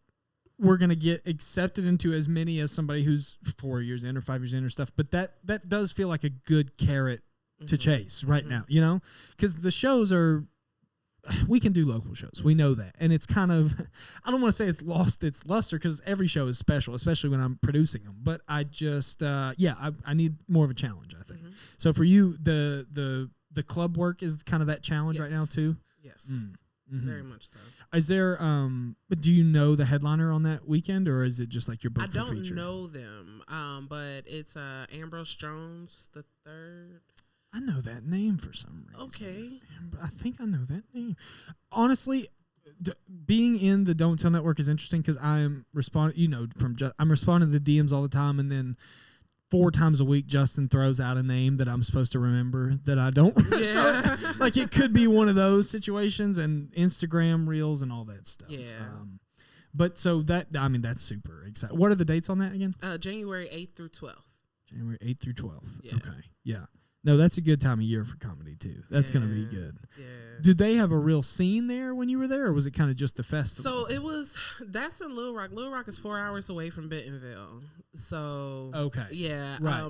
we're going to get accepted into as many as somebody who's 4 years in or 5 years in or stuff. But that does feel like a good carrot to chase right now, because the shows we can do local shows. We know that. And it's kind of, I don't want to say it's lost its luster, because every show is special, especially when I'm producing them. But I just, I need more of a challenge, I think. So for you, the club work is kind of that challenge right now too? Yes. Very much so. Is there, do you know the headliner on that weekend, or is it just like your book for feature? I don't know them, but it's Ambrose Jones the third. I know that name for some reason. Okay. I think I know that name. Honestly, being in the Don't Tell Network is interesting, because I am responding, I'm responding to the DMs all the time, and then 4 times a week, Justin throws out a name that I'm supposed to remember that I don't. Yeah. So, like, it could be one of those situations, and Instagram reels and all that stuff. Yeah. But so that's super exciting. What are the dates on that again? January 8th through 12th. January 8th through 12th. Yeah. Okay. Yeah. No, that's a good time of year for comedy too. That's going to be good. Yeah. Did they have a real scene there when you were there, or was it kind of just the festival? So that's in Little Rock. Little Rock is 4 hours away from Bentonville. So okay. Yeah. Right.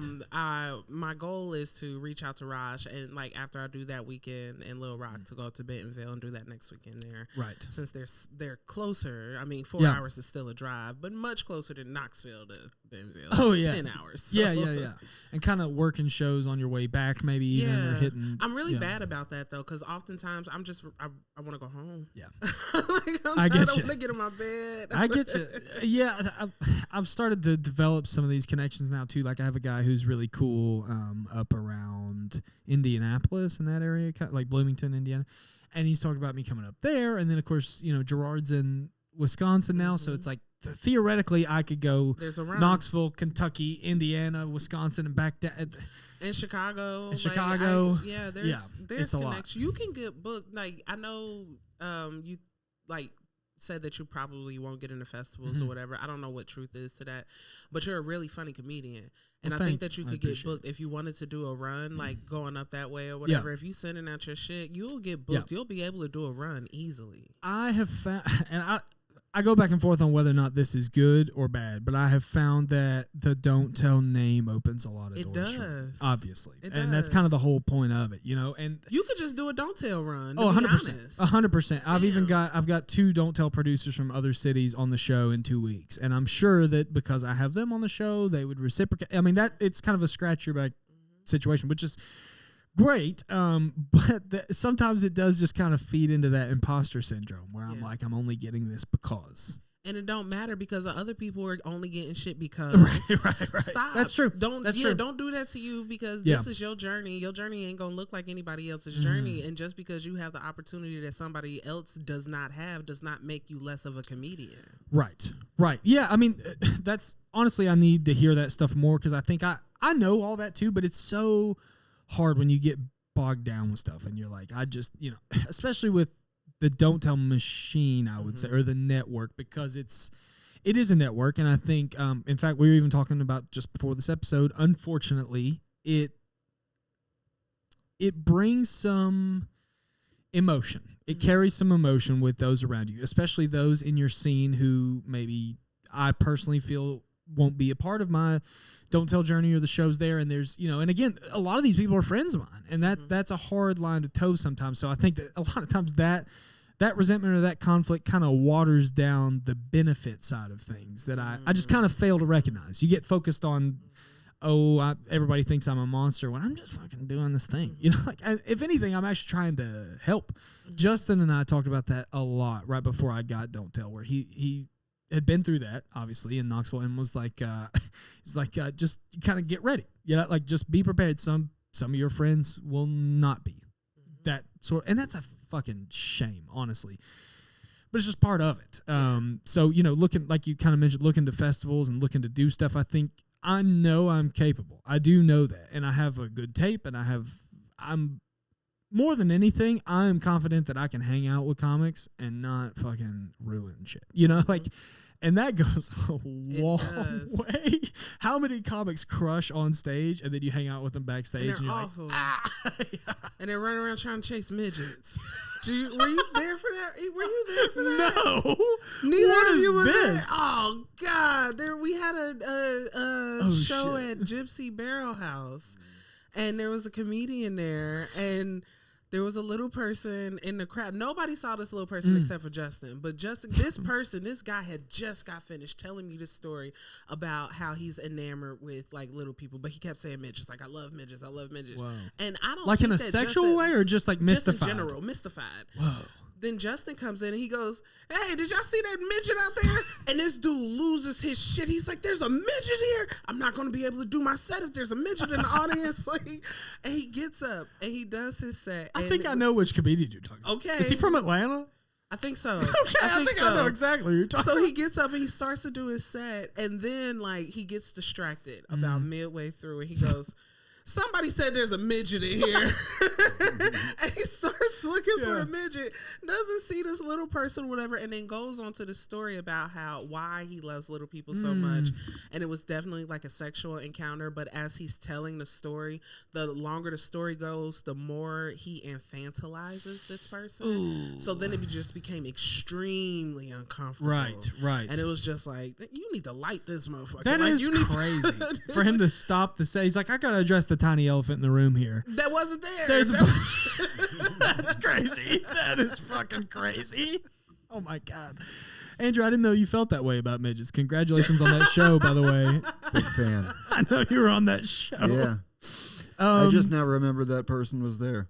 My goal is to reach out to Raj, and like after I do that weekend in Little Rock, to go to Bentonville and do that next weekend there. Right. Since they're closer. I mean, 4 hours is still a drive, but much closer than Knoxville to Bentonville. Oh, yeah. 10 hours. So. Yeah. And kind of working shows on your way back, maybe even, or hitting. I'm really bad about that though, because oftentimes I want to go home. Yeah. I get you. I want to get in my bed. I get you. Yeah, I've started to develop some of these connections now too. Like I have a guy who's really cool up around Indianapolis in that area, like Bloomington, Indiana, and he's talking about me coming up there. And then of course, Gerard's in Wisconsin now, so it's like theoretically I could go Knoxville, Kentucky, Indiana, Wisconsin, and back down. In Chicago. There's it's connection. You can get booked. Like I know you like said that you probably won't get into festivals or whatever. I don't know what truth is to that, but you're a really funny comedian. And I think that you could get booked if you wanted to do a run, like going up that way or whatever. If you sending out your shit, you'll get booked. You'll be able to do a run easily. I have found, and I go back and forth on whether or not this is good or bad, but I have found that the Don't Tell name opens a lot of doors. It does. Obviously. And that's kind of the whole point of it, And you could just do a Don't Tell run. 100%. 100%. I've got 2 Don't Tell producers from other cities on the show in 2 weeks. And I'm sure that because I have them on the show, they would reciprocate. I mean, it's kind of a scratch your back situation, which is great. But sometimes it does just kind of feed into that imposter syndrome where I'm like, I'm only getting this because. And it don't matter because the other people are only getting shit because. Right. Stop. That's true. Don't do that to you because this is your journey. Your journey ain't gonna look like anybody else's journey. And just because you have the opportunity that somebody else does not have does not make you less of a comedian. Right. Yeah. I mean, that's honestly, I need to hear that stuff more because I think I know all that too, but it's so hard when you get bogged down with stuff and you're like, I just, especially with the Don't Tell machine, I would say, or the network, because it is a network. And I think, in fact, we were even talking about just before this episode, unfortunately, it brings some emotion. It carries some emotion with those around you, especially those in your scene who maybe I personally feel won't be a part of my Don't Tell journey or the shows there. And there's, and again, a lot of these people are friends of mine, and that's a hard line to toe sometimes. So I think that a lot of times that resentment or that conflict kind of waters down the benefit side of things that I just kind of fail to recognize. You get focused on, everybody thinks I'm a monster when I'm just fucking doing this thing. If anything, I'm actually trying to help. Justin and I talked about that a lot right before I got Don't Tell, where he had been through that, obviously, in Knoxville, and was like, just kind of get ready. Just be prepared. Some of your friends will not be that sort, and that's a fucking shame, honestly. But it's just part of it. So, looking, like you kind of mentioned, looking to festivals and looking to do stuff, I know I'm capable. I do know that. And I have a good tape, and I'm more than anything, I'm confident that I can hang out with comics and not fucking ruin shit. And that goes a long way. How many comics crush on stage and then you hang out with them backstage and you're awful. And they're running around trying to chase midgets. Were you there for that? Were you there for that? No. Neither of you were there. Oh God! We had a show at Gypsy Barrel House, and there was a comedian there, and there was a little person in the crowd. Nobody saw this little person except for Justin. But this guy had just got finished telling me this story about how he's enamored with little people. But he kept saying midgets. I love midgets. I love midgets. Whoa. And I don't like in a sexual way or just mystified? Just in general, mystified. Whoa. Then Justin comes in and he goes, "Hey, did y'all see that midget out there?" And this dude loses his shit. He's like, "There's a midget here. I'm not going to be able to do my set if there's a midget in the audience." And he gets up and he does his set. I think I know which comedian you're talking about. Okay. Is he from Atlanta? I think so. Okay, I think I know exactly what you're talking about. So he gets up and he starts to do his set, and then he gets distracted about midway through, and he goes, "Somebody said there's a midget in here." And he starts looking for the midget, doesn't see this little person, whatever, and then goes on to the story about why he loves little people so much. And it was definitely a sexual encounter, but as he's telling the story, the longer the story goes, the more he infantilizes this person. Ooh. So then it just became extremely uncomfortable. Right. And it was just you need to light this motherfucker. That is crazy. For him to stop the set, he's like, I got to address the tiny elephant in the room here. That wasn't there. That's crazy. That is fucking crazy. Oh my God. Andrew, I didn't know you felt that way about midgets. Congratulations on that show, by the way. Big fan. I know you were on that show. Yeah. I just now remembered that person was there.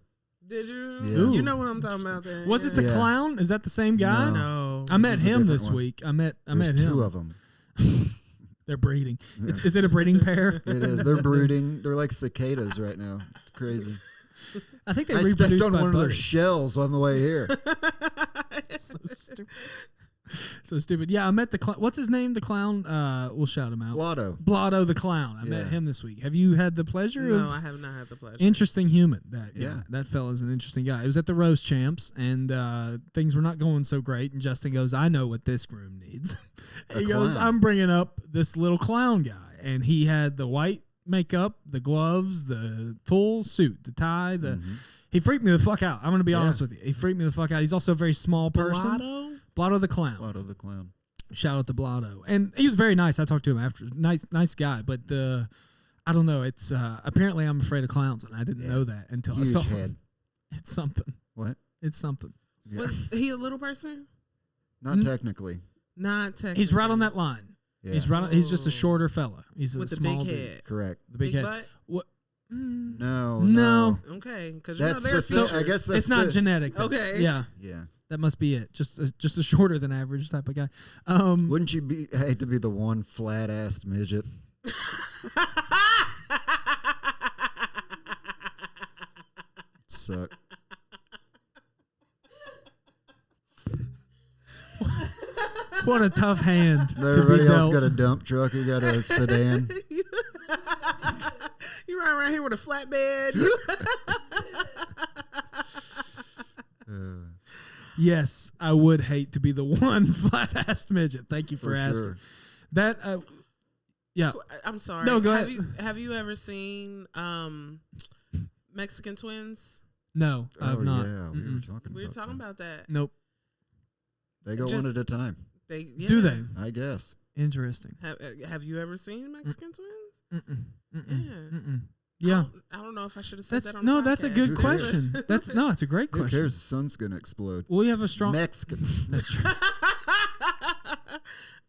Did you? Yeah. Ooh. You know what I'm talking about then. Was it the clown? Is that the same guy? No. I met him this week. I met him. Two of them. They're breeding. Yeah. Is it a breeding pair? It is. They're brooding. They're like cicadas right now. It's crazy. I think they I stepped on one of their shells on the way here. So stupid. So stupid. Yeah, I met the clown. What's his name? The clown? We'll shout him out. Blotto the clown. I met him this week. Have you had the pleasure? No, I have not had the pleasure. Interesting human. That fella's an interesting guy. It was at the Roast Champs, and things were not going so great. And Justin goes, "I know what this room needs." He goes, "I'm bringing up this little clown guy," and he had the white makeup, the gloves, the full suit, the tie. He freaked me the fuck out. I'm going to be honest with you. He freaked me the fuck out. He's also a very small person. Blotto the clown. Blotto the clown. Shout out to Blotto. And he was very nice. I talked to him after. Nice guy. But I don't know. It's apparently I'm afraid of clowns, and I didn't know that until I saw head. It's something. What? It's something. Yeah. Was he a little person? Not technically. Not technically. He's right on that line. Yeah. He's just a shorter fella. He's with a small big head. Correct. The big head. Butt? What? No. Okay, because I guess that's it's not genetic. Okay. Yeah. That must be it. Just a shorter than average type of guy. Wouldn't you hate to be the one flat-assed midget? Suck. What a tough hand. Everybody else got a dump truck. You got a sedan. You run around here with a flatbed. Yes, I would hate to be the one flat-assed midget. Thank you for asking. Sure. That, yeah. I'm sorry. No, go ahead. Have you ever seen Mexican Twins? No, I've not. Yeah, we were talking about that. Nope. They go one at a time. Do they? I guess. Interesting. Have you ever seen Mexican Twins? Yeah. I don't know if I should have said that on the podcast. That's a good question. It's a great question. Who cares? The sun's going to explode. We have a strong... Mexicans. That's true.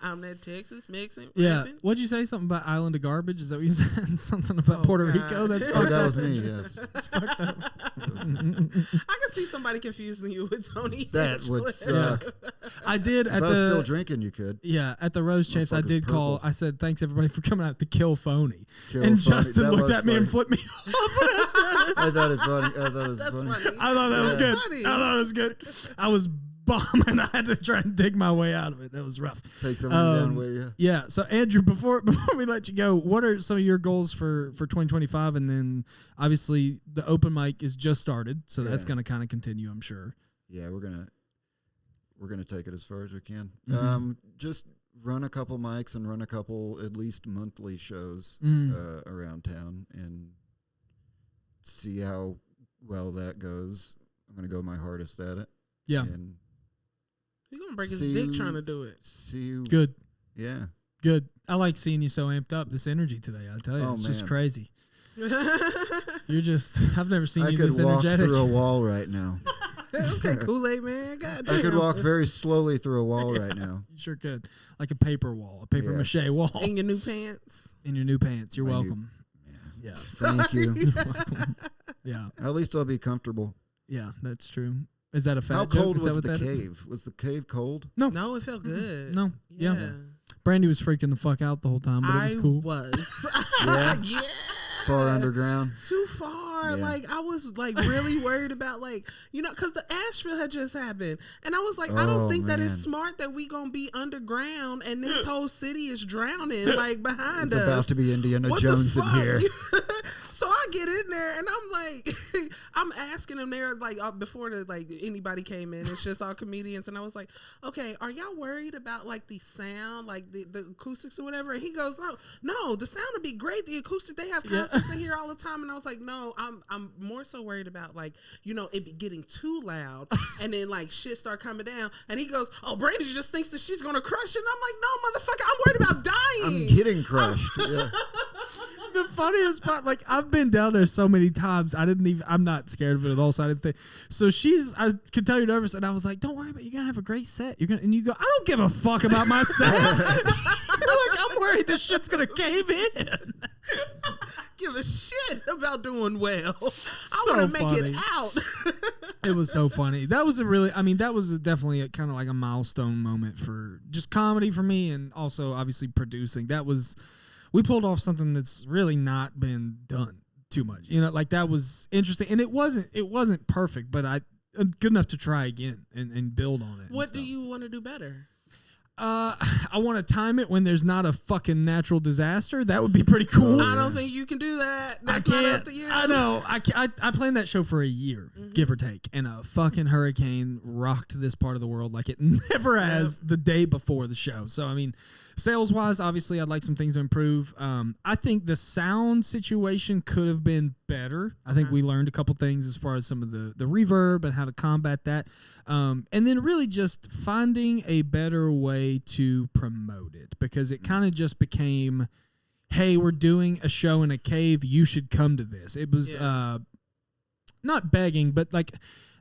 I'm that Texas Mexican. Yeah. What'd you say? Something about Island of Garbage? Is that what you said? Something about Puerto Rico? That's fucked up. That was me, yes. That's fucked up. I can see somebody confusing you with Tony. That would suck. I did if I was still drinking, you could. Yeah, at the Rose Champs, I did call. I said, thanks everybody for coming out to kill Phony. Justin looked at me and flipped me off. I thought it funny. I thought it was funny. I thought that was good. I thought it was good. I was bombing. I had to try and dig my way out of it. That was rough. Take somebody down with you. Yeah. So Andrew, before we let you go, what are some of your goals for 2025? And then obviously the open mic is just started, so that's going to kind of continue, I'm sure. Yeah, we're gonna take it as far as we can. Mm-hmm. Just run a couple mics and run a couple at least monthly shows around town and see how well that goes. I'm gonna go my hardest at it. Yeah. And he's gonna break his dick trying to do it. Good. Yeah. Good. I like seeing you so amped up. This energy today, I tell you, it's just crazy. You're just. I've never seen you this energetic. I could walk through a wall right now. Okay, Kool-Aid man. Goddamn. I could walk very slowly through a wall right now. You sure could. Like a paper wall, a paper mache wall. In your new pants. In your new pants. You're welcome. Yeah. Thank you. You're welcome. Yeah. At least I'll be comfortable. Yeah, that's true. Is that a fact? How cold was the cave? Was the cave cold? No, it felt good. No. Yeah. Brandi was freaking the fuck out the whole time, but it was cool. Yeah. Far underground. Too far. Yeah. Like, I was, like, really worried about, like, because the Asheville had just happened. And I was like, I don't think that it's smart that we going to be underground and this whole city is drowning, like, behind us. It's about to be Indiana Jones in here. So I get in there and I'm like, I'm asking them there, like, before anybody came in, it's just all comedians. And I was like, okay, are y'all worried about, like, the sound, like the acoustics or whatever? And he goes, no, the sound would be great. The acoustic, they have concerts in here all the time. And I was like, no, I'm more so worried about, like, it be getting too loud and then, like, shit start coming down. And he goes, oh, Brandi just thinks that she's going to crush it. And I'm like, no, motherfucker, I'm worried about dying. I'm getting crushed. Yeah. The funniest part, like, I've been down there so many times. I'm not scared of it at all. So I didn't think. So I could tell you're nervous, and I was like, "Don't worry about it. You're gonna have a great set. And you go, I don't give a fuck about my set. You're like, I'm worried this shit's gonna cave in. Give a shit about doing well. I want to make it out. It was so funny. That was definitely kind of like a milestone moment for just comedy for me, and also obviously producing. We pulled off something that's really not been done too much. Like, that was interesting. And it wasn't perfect, but good enough to try again and build on it. What do you want to do better? I want to time it when there's not a fucking natural disaster. That would be pretty cool. I don't think you can do that. That's I can't. Not up to you. I know. I planned that show for a year, give or take, and a fucking hurricane rocked this part of the world like it never has the day before the show. So, I mean, sales-wise, obviously, I'd like some things to improve. I think the sound situation could have been better. I think we learned a couple things as far as some of the reverb and how to combat that. And then really just finding a better way to promote it, because it kind of just became, hey, we're doing a show in a cave, you should come to this. It was not begging, but like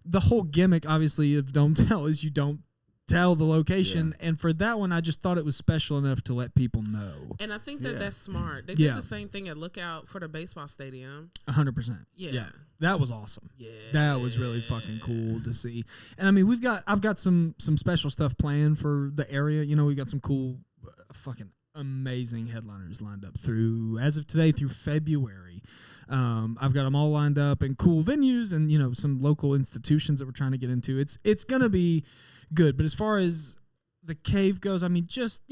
the whole gimmick, obviously, of Don't Tell is you don't tell the location. Yeah. And for that one, I just thought it was special enough to let people know. And I think that that's smart. They did the same thing at Lookout for the baseball stadium. 100%. Yeah. That was awesome. Yeah. That was really fucking cool to see. And I mean, I've got some special stuff planned for the area. You know, we got some cool fucking amazing headliners lined up as of today through February. I've got them all lined up in cool venues and, you know, some local institutions that we're trying to get into. It's going to be good. But as far as the cave goes, I mean, just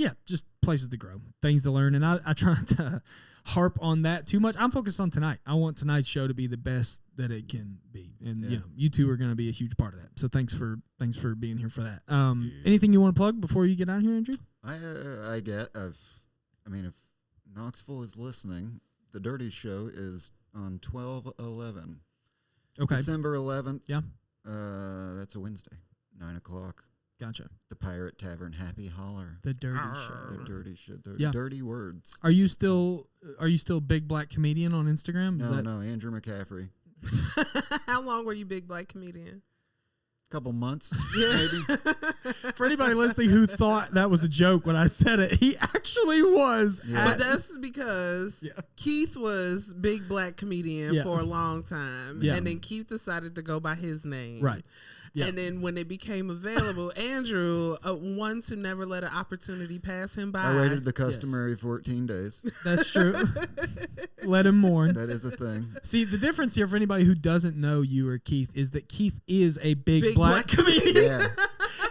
places to grow, things to learn. And I try not to harp on that too much. I'm focused on tonight. I want tonight's show to be the best that it can be. And, you know, you two are going to be a huge part of that. So thanks for being here for that. Anything you want to plug before you get out of here, Andrew? If Knoxville is listening, the Dirty Show is on 12/11. Okay. December 11th. Yeah. That's a Wednesday, 9:00. Gotcha. The Pirate Tavern, Happy Holler. The Dirty Show. The Dirty Show. The Dirty Words. Are you still Big Black Comedian on Instagram? No, Andrew McAffrey. How long were you Big Black Comedian? Couple months, maybe. For anybody listening who thought that was a joke when I said it, he actually was. Yeah. But that's because Keith was Big Black Comedian for a long time. Yeah. And then Keith decided to go by his name. Right. Yeah. And then when it became available, Andrew, one to never let an opportunity pass him by. I waited the customary 14 days. That's true. Let him mourn. That is a thing. See, the difference here for anybody who doesn't know you or Keith is that Keith is a big black comedian. Yeah.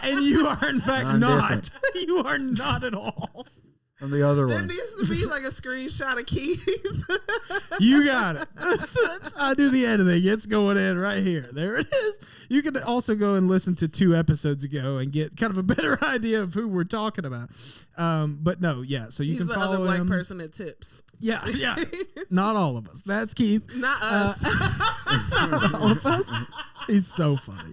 And you are, in fact, not. You are not at all. I'm the other there one. There needs to be like a screenshot of Keith. You got it. I do the editing. It's going in right here. There it is. You can also go and listen to 2 episodes ago and get kind of a better idea of who we're talking about. But no, yeah. So you can follow him. He's the other black person that tips. Yeah. Not all of us. That's Keith. Not us. Not all of us. He's so funny.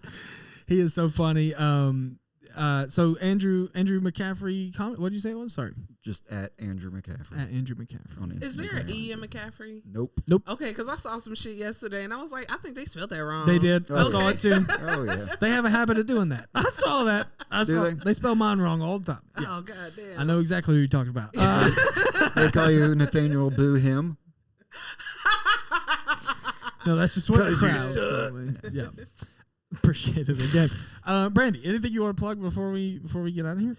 He is so funny. So Andrew McAffrey, what did you say it was? Sorry. Just at Andrew McAffrey. At Andrew McAffrey. On Instagram. Is there an E in McAffrey? Nope. Okay, because I saw some shit yesterday and I was like, I think they spelled that wrong. They did. I saw it too. Oh yeah. They have a habit of doing that. I saw that. They spell mine wrong all the time. Yeah. Oh god damn. I know exactly who you're talking about. They call you Nathaniel Boo Him. No, that's just what the crowd. Yeah. Appreciate it again. Brandi, anything you want to plug before we get out of here?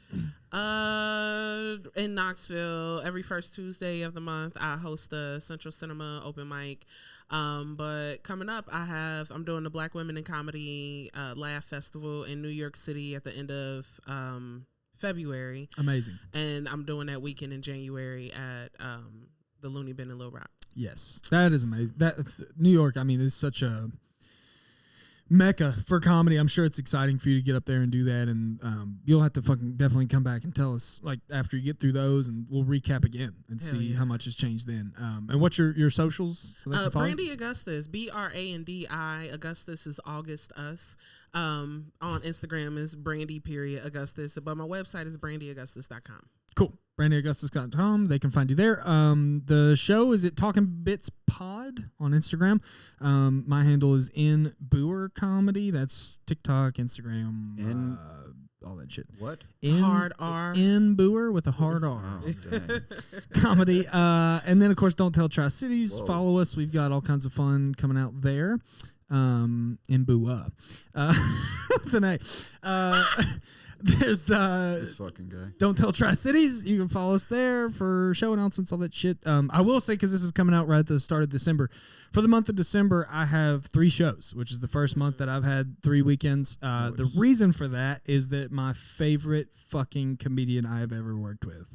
In Knoxville, every first Tuesday of the month, I host the Central Cinema open mic. But coming up, I'm doing the Black Women in Comedy Laugh Festival in New York City at the end of February. Amazing. And I'm doing that weekend in January at the Looney Bin in Little Rock. Yes, that is amazing. That's New York. I mean, is such a mecca for comedy. I'm sure it's exciting for you to get up there and do that, and you'll have to fucking definitely come back and tell us like after you get through those, and we'll recap again and see how much has changed then. And what's your socials? So Brandi Augustus, Brandi. Augustus is August us. On Instagram is Brandi.Augustus, but my website is brandiaugustus.com. Cool. BrandiAugustus.com. They can find you there. The show is at Talkin Bits Pod on Instagram. My handle is @NBooer Comedy. That's TikTok, Instagram, all that shit. What? Hard R. @NBooer with a hard R. Oh, Comedy. And then, of course, Don't Tell Tri-Cities. Whoa. Follow us. We've got all kinds of fun coming out there. In Bua. With an A. There's this fucking guy. Don't Tell Tri-Cities. You can follow us there for show announcements, all that shit. I will say, because this is coming out right at the start of December, for the month of December, I have 3 shows, which is the first month that I've had 3 weekends. The reason for that is that my favorite fucking comedian I have ever worked with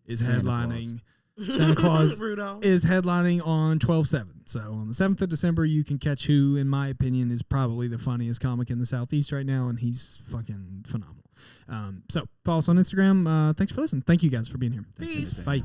is headlining. Santa Claus is headlining on 12/7. So on the 7th of December, you can catch who, in my opinion, is probably the funniest comic in the Southeast right now, and he's fucking phenomenal. So follow us on Instagram. Thanks for listening. Thank you guys for being here. Peace. Bye.